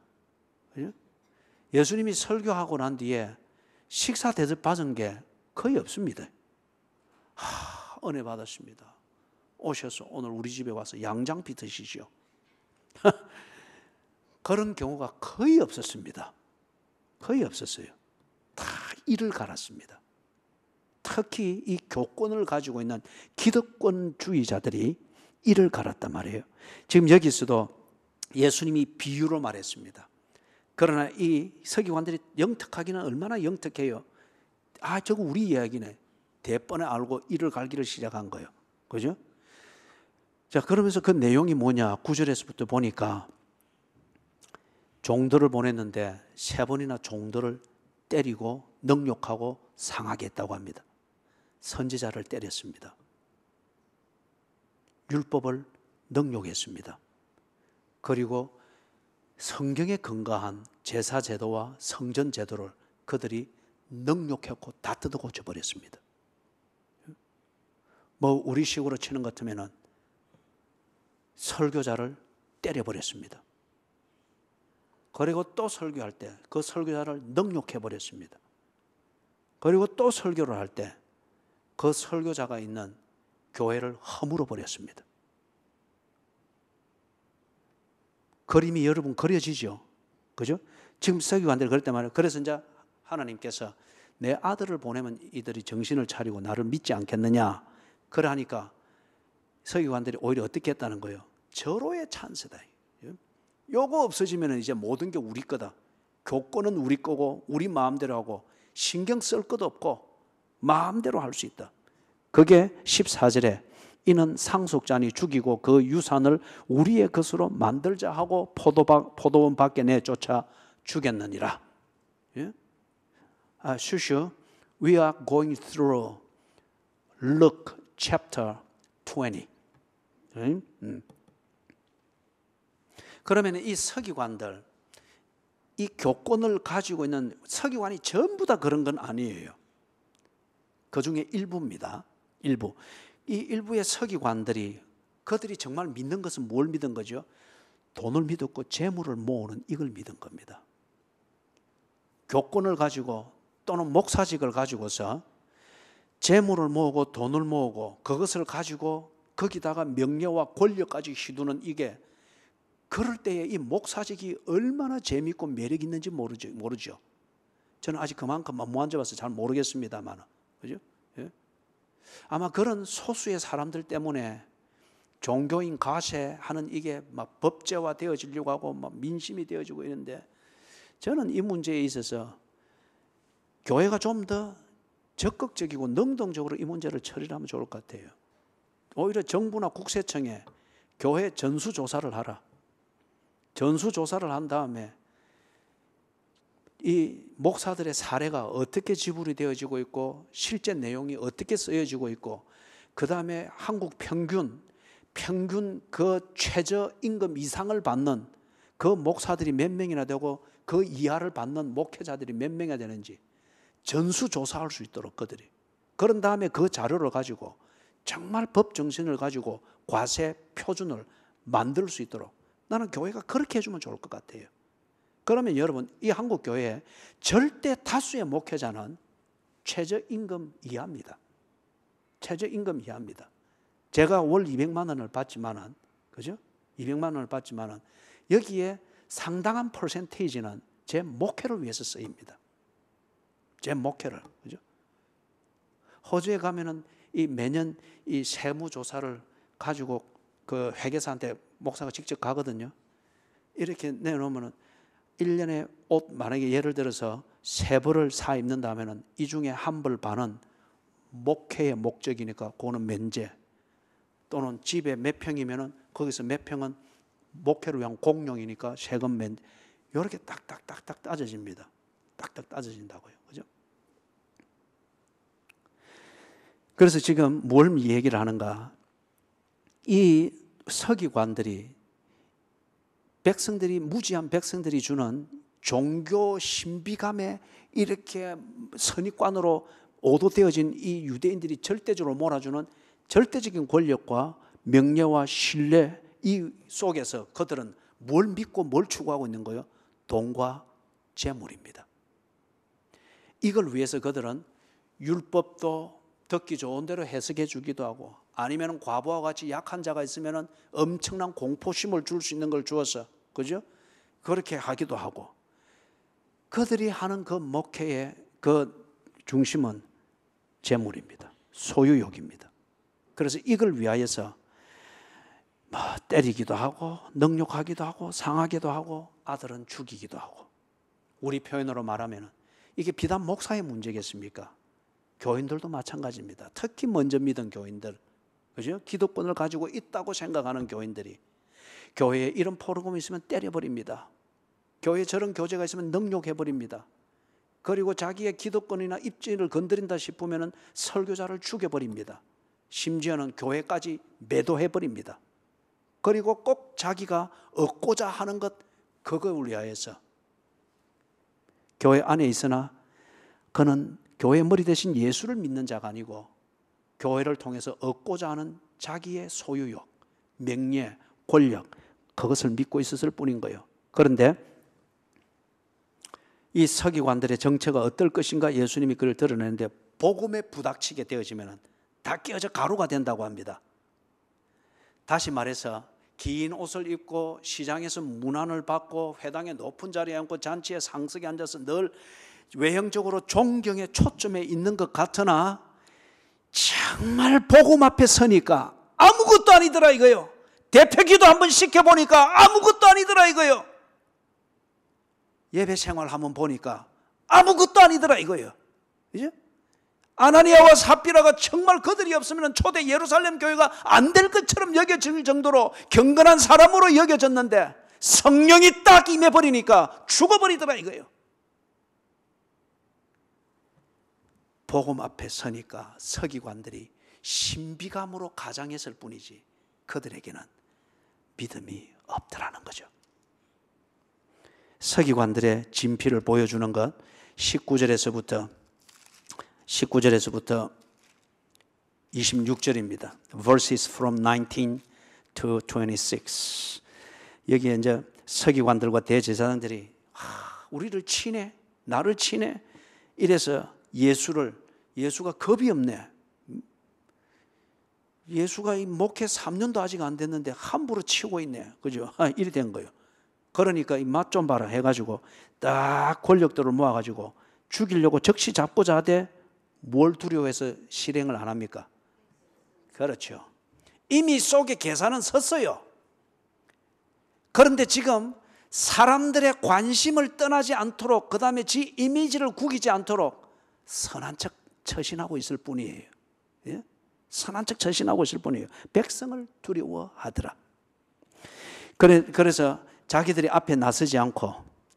예수님이 설교하고 난 뒤에 식사 대접 받은 게 거의 없습니다. 은혜 받았습니다. 오셔서 오늘 우리 집에 와서 양장피 드시죠. 그런 경우가 거의 없었습니다. 거의 없었어요. 다 이를 갈았습니다. 특히 이 교권을 가지고 있는 기득권주의자들이 이를 갈았단 말이에요. 지금 여기서도 예수님이 비유로 말했습니다. 그러나 이 서기관들이 영특하기는 얼마나 영특해요. 저거 우리 이야기네. 대번에 알고 이를 갈기를 시작한 거예요. 그죠? 자, 그러면서 그 내용이 뭐냐? 9절에서부터 보니까 종들을 보냈는데 3번이나 종들을 때리고 능욕하고 상하게 했다고 합니다. 선지자를 때렸습니다. 율법을 능욕했습니다. 그리고 성경에 근거한 제사 제도와 성전 제도를 그들이 능욕했고 다 뜯어 고쳐버렸습니다. 뭐 우리식으로 치는 것 같으면은 설교자를 때려버렸습니다. 그리고 또 설교할 때 그 설교자를 능욕해버렸습니다. 그리고 또 설교를 할 때 그 설교자가 있는 교회를 허물어 버렸습니다. 그림이 여러분 그려지죠? 그죠? 지금 서기관들이 그럴 때 말이에요. 그래서 이제 하나님께서 내 아들을 보내면 이들이 정신을 차리고 나를 믿지 않겠느냐? 그러하니까 서기관들이 오히려 어떻게 했다는 거예요? 절호의 찬스다. 요거 없어지면 이제 모든 게 우리 거다. 교권은 우리 거고 우리 마음대로 하고 신경 쓸 것도 없고 마음대로 할 수 있다. 그게 14절에 이는 상속자니 죽이고 그 유산을 우리의 것으로 만들자 하고 포도원 밖에 내쫓아 죽였느니라. 예? 슈슈, we are going through Luke chapter 20. 그러면 이 서기관들, 이 교권을 가지고 있는 서기관이 전부 다 그런 건 아니에요. 그 중에 일부입니다. 일부. 이 일부의 서기관들이 그들이 정말 믿는 것은 뭘 믿은 거죠? 돈을 믿었고 재물을 모으는 이걸 믿은 겁니다. 교권을 가지고 또는 목사직을 가지고서 재물을 모으고 돈을 모으고 그것을 가지고 거기다가 명예와 권력까지 휘두는 이게, 그럴 때에 이 목사직이 얼마나 재미있고 매력 있는지 모르죠. 저는 아직 그만큼 못 앉아봐서 잘 모르겠습니다만, 그죠? 예? 아마 그런 소수의 사람들 때문에 종교인 가세하는 이게 막 법제화 되어지려고 하고 막 민심이 되어지고 있는데, 저는 이 문제에 있어서 교회가 좀 더 적극적이고 능동적으로 이 문제를 처리하면 좋을 것 같아요. 오히려 정부나 국세청에 교회 전수조사를 하라. 전수조사를 한 다음에 이 목사들의 사례가 어떻게 지불이 되어지고 있고 실제 내용이 어떻게 쓰여지고 있고, 그 다음에 한국 평균 그 최저임금 이상을 받는 그 목사들이 몇 명이나 되고 그 이하를 받는 목회자들이 몇 명이나 되는지 전수조사할 수 있도록 그들이, 그런 다음에 그 자료를 가지고 정말 법 정신을 가지고 과세 표준을 만들 수 있도록 나는 교회가 그렇게 해주면 좋을 것 같아요. 그러면 여러분, 이 한국 교회에 절대 다수의 목회자는 최저임금 이하입니다. 최저임금 이하입니다. 제가 월 200만 원을 받지만은, 그죠? 200만 원을 받지만은 여기에 상당한 퍼센테이지는 제 목회를 위해서 쓰입니다. 제 목회를, 그죠? 호주에 가면은 이 매년 이 세무조사를 가지고 그 회계사한테 목사가 직접 가거든요. 이렇게 내놓으면은 1년에 옷 만약에 예를 들어서 3벌을 사 입는다면은 이 중에 1벌 반은 목회의 목적이니까 그거는 면제, 또는 집에 몇 평이면은 거기서 몇 평은 목회를 위한 공용이니까 세금 면제, 이렇게 딱딱딱딱 따져집니다. 딱딱 따져진다고요. 그죠? 그래서 지금 뭘 얘기를 하는가? 이 서기관들이 백성들이, 무지한 백성들이 주는 종교 신비감에 이렇게 선입관으로 오도되어진 이 유대인들이 절대적으로 몰아주는 절대적인 권력과 명예와 신뢰, 이 속에서 그들은 뭘 믿고 뭘 추구하고 있는 거예요? 돈과 재물입니다. 이걸 위해서 그들은 율법도 듣기 좋은 대로 해석해 주기도 하고, 아니면 과부와 같이 약한 자가 있으면 엄청난 공포심을 줄 수 있는 걸 주어서, 그죠? 그렇게 하기도 하고, 그들이 하는 그 목회의 그 중심은 재물입니다. 소유욕입니다. 그래서 이걸 위하여서 때리기도 하고 능욕하기도 하고 상하기도 하고 아들은 죽이기도 하고, 우리 표현으로 말하면 이게 비단 목사의 문제겠습니까? 교인들도 마찬가지입니다. 특히 먼저 믿은 교인들, 그죠? 기득권을 가지고 있다고 생각하는 교인들이 교회에 이런 프로그램이 있으면 때려버립니다. 교회에 저런 교재가 있으면 능욕해버립니다. 그리고 자기의 기득권이나 입지를 건드린다 싶으면 설교자를 죽여버립니다. 심지어는 교회까지 매도해버립니다. 그리고 꼭 자기가 얻고자 하는 것, 그걸 위하여서 교회 안에 있으나 그는 교회 머리 대신 예수를 믿는 자가 아니고 교회를 통해서 얻고자 하는 자기의 소유욕, 명예, 권력, 그것을 믿고 있었을 뿐인 거예요. 그런데 이 서기관들의 정체가 어떨 것인가 예수님이 그를 드러내는데, 복음에 부닥치게 되어지면 다 깨어져 가루가 된다고 합니다. 다시 말해서 긴 옷을 입고 시장에서 문안을 받고 회당의 높은 자리에 앉고 잔치의 상석에 앉아서 늘 외형적으로 존경의 초점에 있는 것 같으나 정말 복음 앞에 서니까 아무것도 아니더라 이거요. 대표기도 한번 시켜보니까 아무것도 아니더라 이거요. 예배 생활 한번 보니까 아무것도 아니더라 이거요. 그죠? 아나니아와 삽비라가 정말 그들이 없으면 초대 예루살렘 교회가 안 될 것처럼 여겨질 정도로 경건한 사람으로 여겨졌는데 성령이 딱 임해버리니까 죽어버리더라 이거예요. 복음 앞에 서니까 서기관들이 신비감으로 가장했을 뿐이지 그들에게는 믿음이 없더라는 거죠. 서기관들의 진피를 보여주는 것 19절에서부터 26절입니다. Verses from 19 to 26. 여기에 이제 서기관들과 대제사장들이 우리를 치네, 나를 치네. 이래서 예수가 겁이 없네. 예수가 이 목회 3년도 아직 안 됐는데 함부로 치고 있네. 그죠? 이리 된 거예요. 그러니까 이 맛 좀 봐라 해가지고 딱 권력들을 모아가지고 죽이려고 적시 잡고자 하되 뭘 두려워해서 실행을 안 합니까? 그렇죠. 이미 속에 계산은 섰어요. 그런데 지금 사람들의 관심을 떠나지 않도록, 그 다음에 지 이미지를 구기지 않도록 선한 척 처신하고 있을 뿐이에요. 예? 선한 척 처신하고 있을 뿐이에요. 백성을 두려워하더라. 그래서 자기들이 앞에 나서지 않고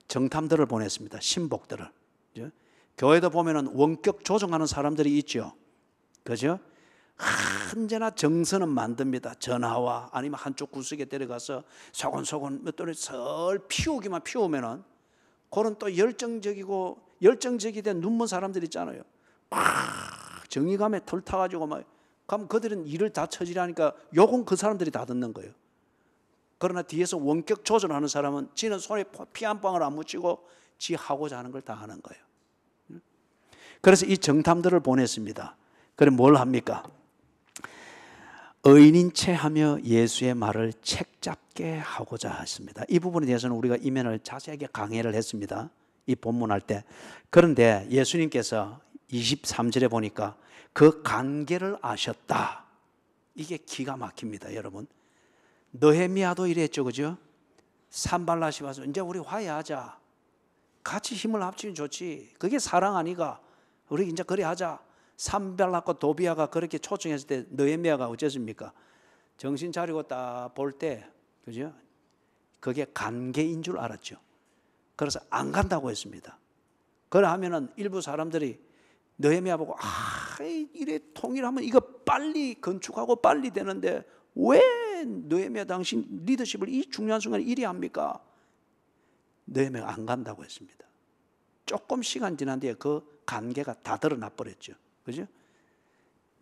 정탐들을 보냈습니다. 신복들을. 교회도 보면은 원격 조정하는 사람들이 있죠. 그죠? 언제나 정서는 만듭니다. 전화와 아니면 한쪽 구석에 데려가서 소곤소곤 몇 돌에 설 피우기만 피우면은 그런 또 열정적이 된 눈먼 사람들 있잖아요. 막 정의감에 털 타가지고 막 그럼 그들은 일을 다 처리하니까 욕은 그 사람들이 다 듣는 거예요. 그러나 뒤에서 원격 조절하는 사람은 지는 손에 피 한 방울 안 묻히고 지 하고자 하는 걸 다 하는 거예요. 그래서 이 정탐들을 보냈습니다. 그럼 뭘 합니까? 의인인 채 하며 예수의 말을 책잡게 하고자 했습니다. 이 부분에 대해서는 우리가 이면을 자세하게 강해를 했습니다. 이 본문할 때. 그런데 예수님께서 23절에 보니까 그 관계를 아셨다. 이게 기가 막힙니다, 여러분. 느헤미야도 이랬죠, 그죠? 산발랏이 와서 이제 우리 화해하자. 같이 힘을 합치면 좋지. 그게 사랑 아니가? 우리 이제 그래 하자. 산발랏과 도비아가 그렇게 초청했을 때 느헤미야가 어쨌습니까? 정신 차리고 딱 볼 때, 그죠? 그게 관계인 줄 알았죠. 그래서 안 간다고 했습니다. 그러하면은 일부 사람들이 느헤미야 보고 이래 통일하면 이거 빨리 건축하고 빨리 되는데 왜 느헤미야 당신 리더십을 이 중요한 순간에 이리 합니까? 느헤미야가 안 간다고 했습니다. 조금 시간 지난 뒤에 그 관계가 다 드러나 버렸죠. 그죠?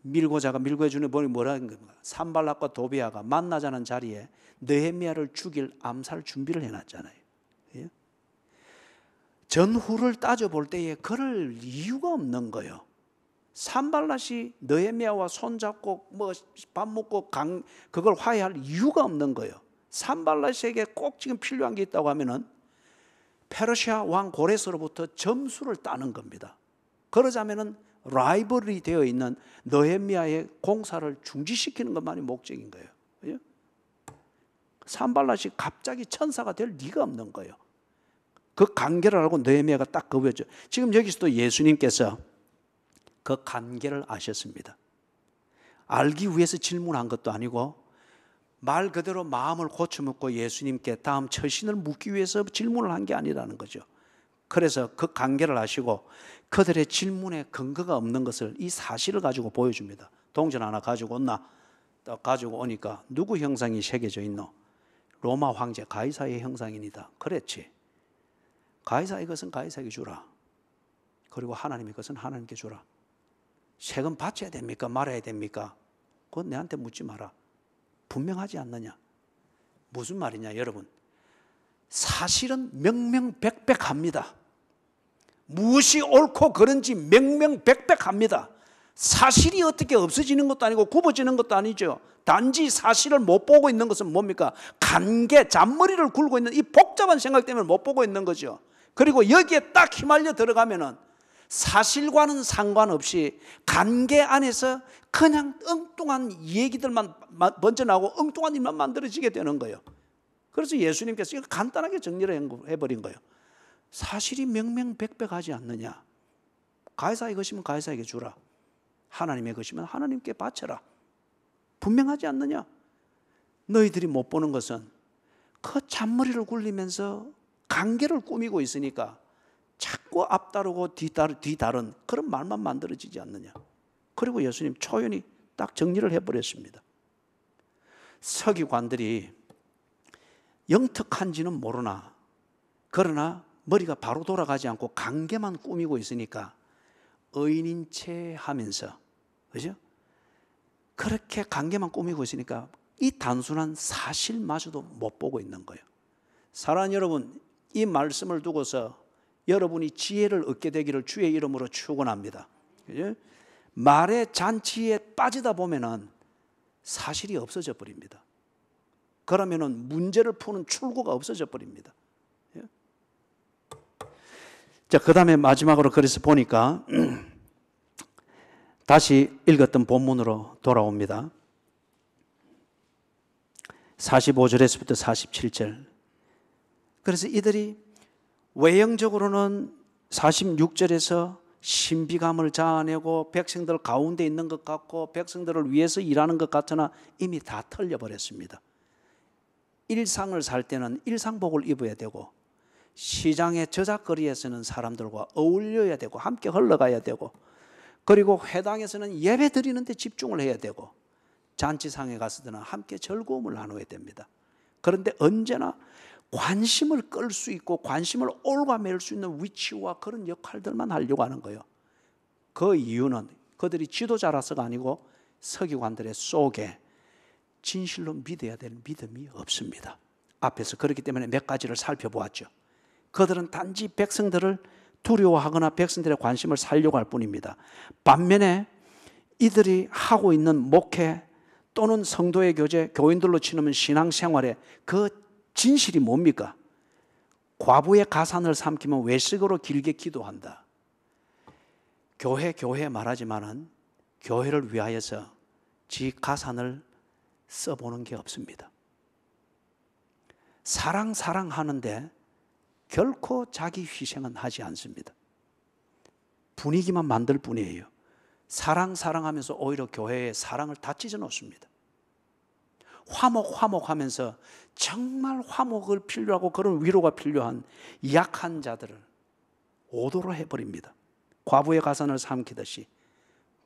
밀고자가 밀고 해주는 분이 뭐라는 겁니까? 산발랏과 도비아가 만나자는 자리에 느헤미야를 죽일 암살 준비를 해놨잖아요. 예? 전후를 따져볼 때에 그럴 이유가 없는 거예요. 산발랏이 느헤미야와 손잡고 뭐 밥 먹고 그걸 화해할 이유가 없는 거예요. 산발랏에게 꼭 지금 필요한 게 있다고 하면은 페르시아 왕 고레스로부터 점수를 따는 겁니다. 그러자면은 라이벌이 되어 있는 느헤미야의 공사를 중지시키는 것만이 목적인 거예요. 그죠? 산발랏이 갑자기 천사가 될 리가 없는 거예요. 그 관계를 알고 느헤미야가 딱 거부했죠. 지금 여기서도 예수님께서 그 관계를 아셨습니다. 알기 위해서 질문한 것도 아니고 말 그대로 마음을 고쳐먹고 예수님께 다음 처신을 묻기 위해서 질문을 한 게 아니라는 거죠. 그래서 그 관계를 아시고 그들의 질문에 근거가 없는 것을 이 사실을 가지고 보여줍니다. 동전 하나 가지고 온나? 가지고 오니까 누구 형상이 새겨져 있노? 로마 황제 가이사의 형상이니다. 그랬지. 가이사의 것은 가이사에게 주라. 그리고 하나님의 것은 하나님께 주라. 세금 바쳐야 됩니까? 말아야 됩니까? 그건 내한테 묻지 마라. 분명하지 않느냐? 무슨 말이냐 여러분? 사실은 명명백백합니다. 무엇이 옳고 그른지 명명백백합니다. 사실이 어떻게 없어지는 것도 아니고 굽어지는 것도 아니죠. 단지 사실을 못 보고 있는 것은 뭡니까? 관계, 잔머리를 굴고 있는 이 복잡한 생각 때문에 못 보고 있는 거죠. 그리고 여기에 딱 휘말려 들어가면은 사실과는 상관없이 관계 안에서 그냥 엉뚱한 얘기들만 먼저 나오고 엉뚱한 일만 만들어지게 되는 거예요. 그래서 예수님께서 이거 간단하게 정리를 해버린 거예요. 사실이 명명백백하지 않느냐? 가이사의 것이면 가이사에게 주라. 하나님의 것이면 하나님께 바쳐라. 분명하지 않느냐? 너희들이 못 보는 것은 그 잔머리를 굴리면서 관계를 꾸미고 있으니까 자꾸 앞다르고 뒤다른 그런 말만 만들어지지 않느냐? 그리고 예수님 초연히 딱 정리를 해버렸습니다. 서기관들이 영특한지는 모르나 그러나 머리가 바로 돌아가지 않고 관계만 꾸미고 있으니까 의인인 체 하면서, 그죠? 그렇게 관계만 꾸미고 있으니까 이 단순한 사실마저도 못 보고 있는 거예요. 사랑하는 여러분, 이 말씀을 두고서 여러분이 지혜를 얻게 되기를 주의 이름으로 축원합니다. 그죠? 말의 잔치에 빠지다 보면은 사실이 없어져 버립니다. 그러면은 문제를 푸는 출구가 없어져 버립니다. 자, 그 다음에 마지막으로 그래서 보니까 다시 읽었던 본문으로 돌아옵니다. 45절에서부터 47절. 그래서 이들이 외형적으로는 46절에서 신비감을 자아내고 백성들 가운데 있는 것 같고 백성들을 위해서 일하는 것 같으나 이미 다 털려버렸습니다. 일상을 살 때는 일상복을 입어야 되고 시장의 저작거리에서는 사람들과 어울려야 되고 함께 흘러가야 되고 그리고 회당에서는 예배 드리는 데 집중을 해야 되고 잔치상에 가서는 함께 즐거움을 나눠야 됩니다. 그런데 언제나 관심을 끌 수 있고 관심을 올가맬 수 있는 위치와 그런 역할들만 하려고 하는 거예요. 그 이유는 그들이 지도자라서가 아니고 서기관들의 속에 진실로 믿어야 될 믿음이 없습니다. 앞에서 그렇기 때문에 몇 가지를 살펴보았죠. 그들은 단지 백성들을 두려워하거나 백성들의 관심을 살려고 할 뿐입니다. 반면에 이들이 하고 있는 목회 또는 성도의 교제, 교인들로 치는 신앙생활에 그 진실이 뭡니까? 과부의 가산을 삼키면 외식으로 길게 기도한다. 교회 말하지만은 교회를 위하여서 지 가산을 써보는 게 없습니다. 사랑하는데 결코 자기 희생은 하지 않습니다. 분위기만 만들 뿐이에요. 사랑하면서 오히려 교회의 사랑을 다 찢어 놓습니다. 화목하면서 정말 화목을 필요하고 그런 위로가 필요한 약한 자들을 오도로 해버립니다. 과부의 가산을 삼키듯이.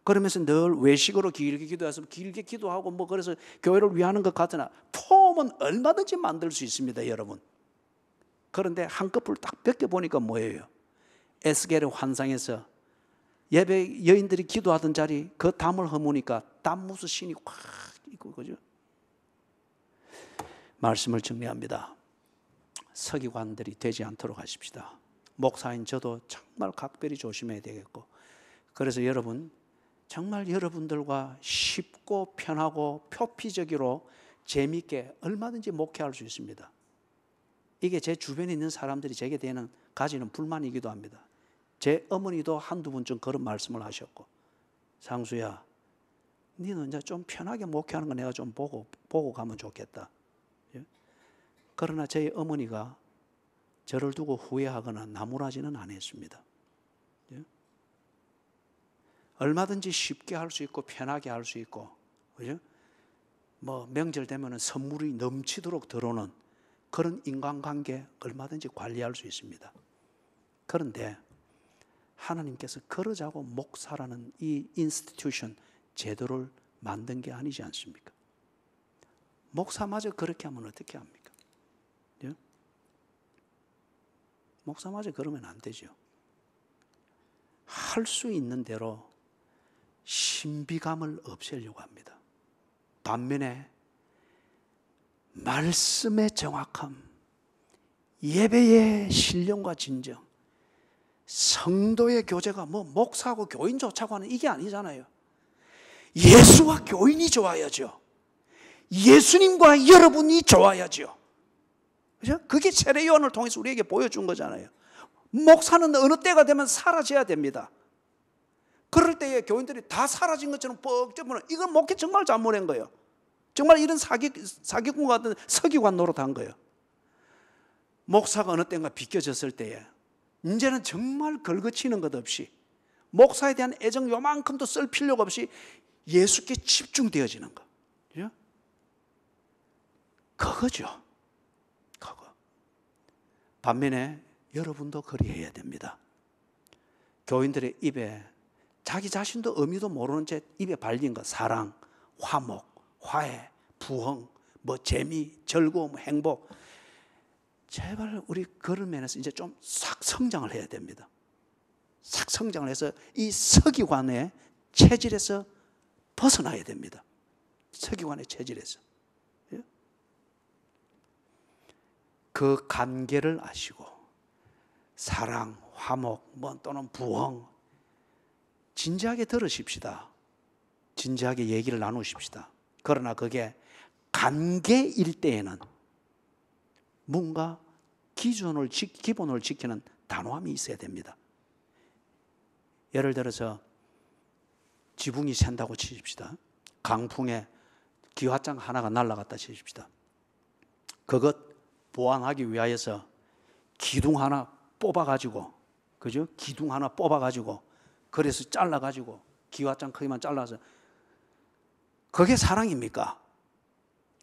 그러면서 늘 외식으로 길게 기도해서 길게 기도하고 뭐 그래서 교회를 위하는 것 같으나 폼은 얼마든지 만들 수 있습니다, 여러분. 그런데 한꺼풀 딱 벗겨보니까 뭐예요? 에스겔의 환상에서 예배 여인들이 기도하던 자리 그 담을 허무니까 담무스 신이 확 있고, 그죠? 말씀을 정리합니다. 서기관들이 되지 않도록 하십시다. 목사인 저도 정말 각별히 조심해야 되겠고, 그래서 여러분 정말 여러분들과 쉽고 편하고 표피적으로 재미있게 얼마든지 목회할 수 있습니다. 이게 제 주변에 있는 사람들이 제게 가지는 불만이기도 합니다. 제 어머니도 한두 번쯤 그런 말씀을 하셨고, 상수야, 너는 이제 좀 편하게 목회하는 거 내가 좀 보고 가면 좋겠다. 그러나 제 어머니가 저를 두고 후회하거나 나무라지는 안 했습니다. 얼마든지 쉽게 할 수 있고 편하게 할 수 있고, 그죠? 뭐 명절 되면은 선물이 넘치도록 들어오는 그런 인간관계 얼마든지 관리할 수 있습니다. 그런데 하나님께서 그러자고 목사라는 이 인스티튜션 제도를 만든 게 아니지 않습니까? 목사마저 그렇게 하면 어떻게 합니까? 목사마저 그러면 안 되죠. 할 수 있는 대로 신비감을 없애려고 합니다. 반면에 말씀의 정확함, 예배의 신령과 진정, 성도의 교제가 뭐 목사하고 교인 좋자고 하는 이게 아니잖아요. 예수와 교인이 좋아야죠. 예수님과 여러분이 좋아야죠. 그죠? 그게 세례 요한을 통해서 우리에게 보여준 거잖아요. 목사는 어느 때가 되면 사라져야 됩니다. 그럴 때에 교인들이 다 사라진 것처럼 뻑 쪄보면 이건 목회 정말 잘못한 거예요. 정말 이런 사기꾼 같은 서기관 노릇한 거예요. 목사가 어느 때인가 비껴졌을 때에 이제는 정말 걸거치는 것 없이 목사에 대한 애정 요만큼도 쓸 필요가 없이 예수께 집중되어지는 거. 그죠? 그거죠. 그거. 반면에 여러분도 그리해야 됩니다. 교인들의 입에 자기 자신도 의미도 모르는 채 입에 발린 것, 사랑, 화목, 화해, 부흥, 뭐 재미, 즐거움, 행복, 제발 우리 그런 면에서 이제 좀 싹 성장을 해야 됩니다. 싹 성장을 해서 이 서기관의 체질에서 벗어나야 됩니다. 서기관의 체질에서. 그 관계를 아시고 사랑, 화목 또는 부흥 진지하게 들으십시다. 진지하게 얘기를 나누십시다. 그러나 그게 관계일 때에는 뭔가 기본을 지키는 단호함이 있어야 됩니다. 예를 들어서 지붕이 샌다고 치십시다. 강풍에 기와장 하나가 날아갔다 치십시다. 그것 보완하기 위하여서 기둥 하나 뽑아가지고, 그죠? 기둥 하나 뽑아가지고, 그래서 잘라가지고, 기와장 크기만 잘라서, 그게 사랑입니까?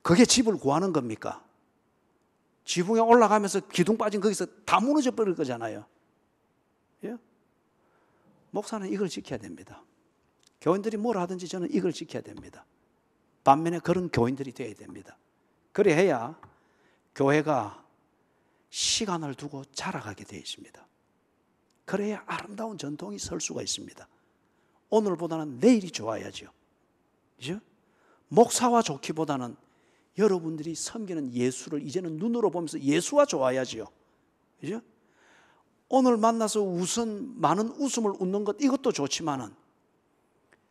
그게 집을 구하는 겁니까? 지붕에 올라가면서 기둥 빠진 거기서 다 무너져 버릴 거잖아요. 예? 목사는 이걸 지켜야 됩니다. 교인들이 뭘 하든지 저는 이걸 지켜야 됩니다. 반면에 그런 교인들이 되어야 됩니다. 그래야 교회가 시간을 두고 자라가게 되어 있습니다. 그래야 아름다운 전통이 설 수가 있습니다. 오늘보다는 내일이 좋아야죠. 그죠? 목사와 좋기보다는 여러분들이 섬기는 예수를 이제는 눈으로 보면서 예수와 좋아야지요. 그죠? 오늘 만나서 많은 웃음을 웃는 것 이것도 좋지만은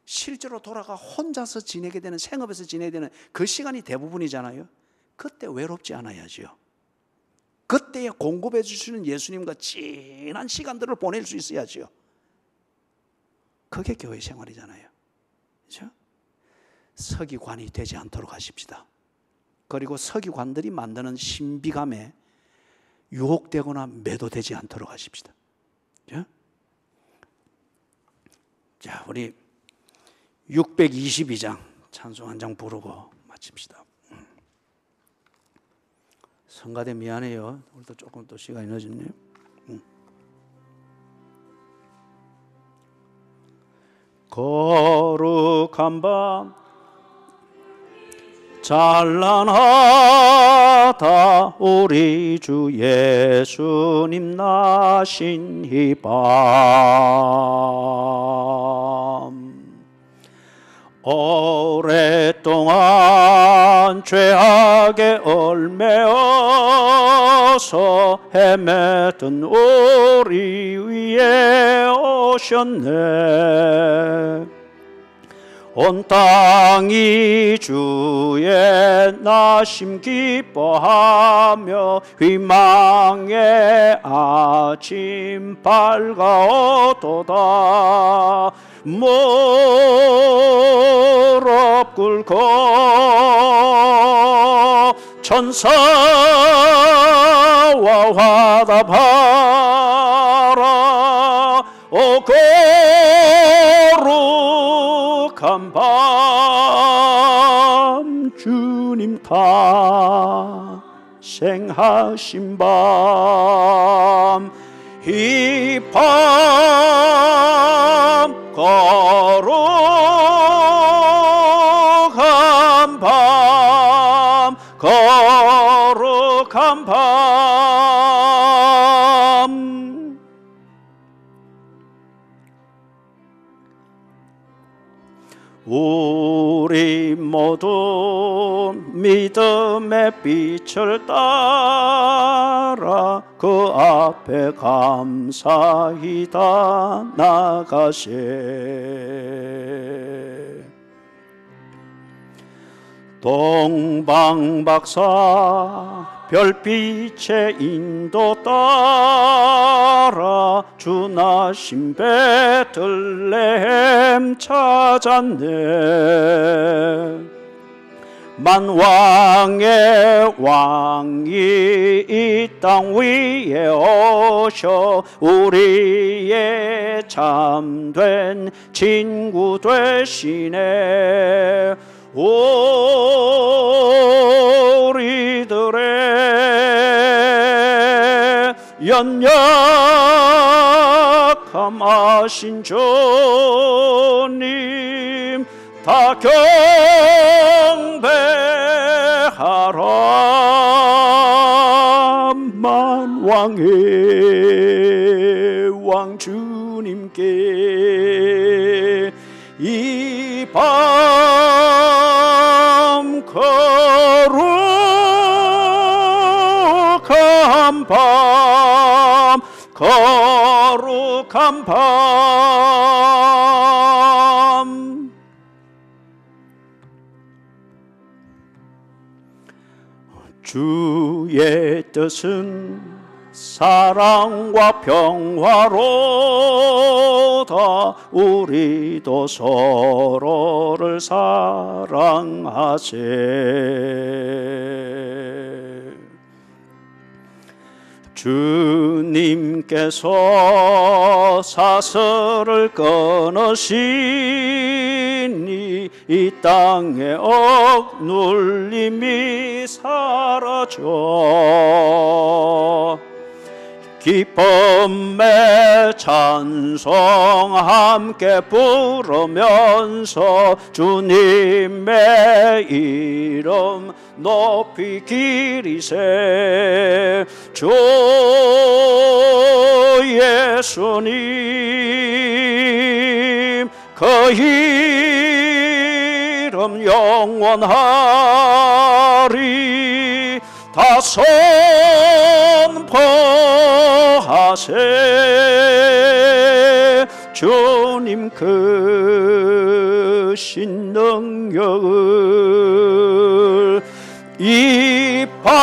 실제로 돌아가 혼자서 지내게 되는, 생업에서 지내게 되는 그 시간이 대부분이잖아요. 그때 외롭지 않아야지요. 그때에 공급해 주시는 예수님과 진한 시간들을 보낼 수 있어야지요. 그게 교회 생활이잖아요. 그렇죠? 서기관이 되지 않도록 하십시다. 그리고 서기관들이 만드는 신비감에 유혹되거나 매도되지 않도록 하십시다. 그렇죠? 자, 우리 622장 찬송 한 장 부르고 마칩시다. 성가대 미안해요. 오늘도 조금 또 시간이 늦었네요. 거룩한 밤 찬란하다 우리 주 예수님 나신 이 밤 오랫동안 죄악에 얽매여서 헤매던 우리 위에 오셨네. 온 땅이 주의 나심 기뻐하며 희망의 아침 밝아오도다. 무릎 꿇고 천사와 화답하라. 오 거룩한 밤 주님 탄생하신 밤 이 밤 거룩한 밤 거룩한 밤 우리 모두 믿음의 빛을 따라 그 앞에 감사히 다 나가세. 동방박사 별빛의 인도 따라 주 나신 베들레헴 찾았네. 만왕의 왕이 이 땅 위에 오셔 우리의 참된 친구 되시네. 우리들의 연약함 아신 주님 다 경배하라. 왕의 왕 주님께 이 밤 거룩한 밤 거룩한 밤 주의 뜻은 사랑과 평화로다. 우리도 서로를 사랑하세. 주님께서 사슬을 끊으시니 이 땅의 억눌림이 사라져 기쁨의 찬송 함께 부르면서 주님의 이름 높이 기리세. 주 예수님 그 이름 영원하리. 다 선포하세. 주님 크신 능력을 이 밤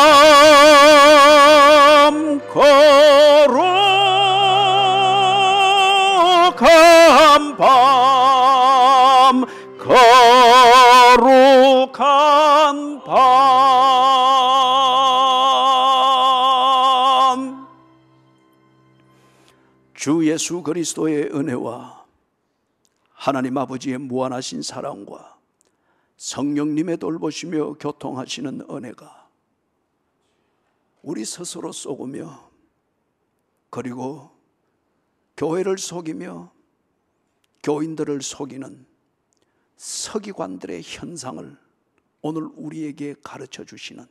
거룩한 밤 거룩한 밤 주 예수 그리스도의 은혜와 하나님 아버지의 무한하신 사랑과 성령님의 돌보시며 교통하시는 은혜가 우리 스스로 속으며 그리고 교회를 속이며 교인들을 속이는 서기관들의 현상을 오늘 우리에게 가르쳐 주시는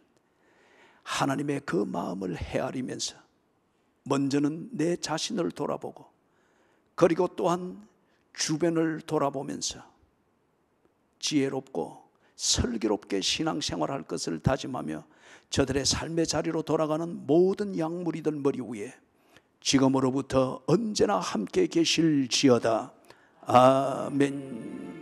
하나님의 그 마음을 헤아리면서 먼저는 내 자신을 돌아보고 그리고 또한 주변을 돌아보면서 지혜롭고 슬기롭게 신앙생활할 것을 다짐하며 저들의 삶의 자리로 돌아가는 모든 약물이들 머리 위에 지금으로부터 언제나 함께 계실지어다. 아멘.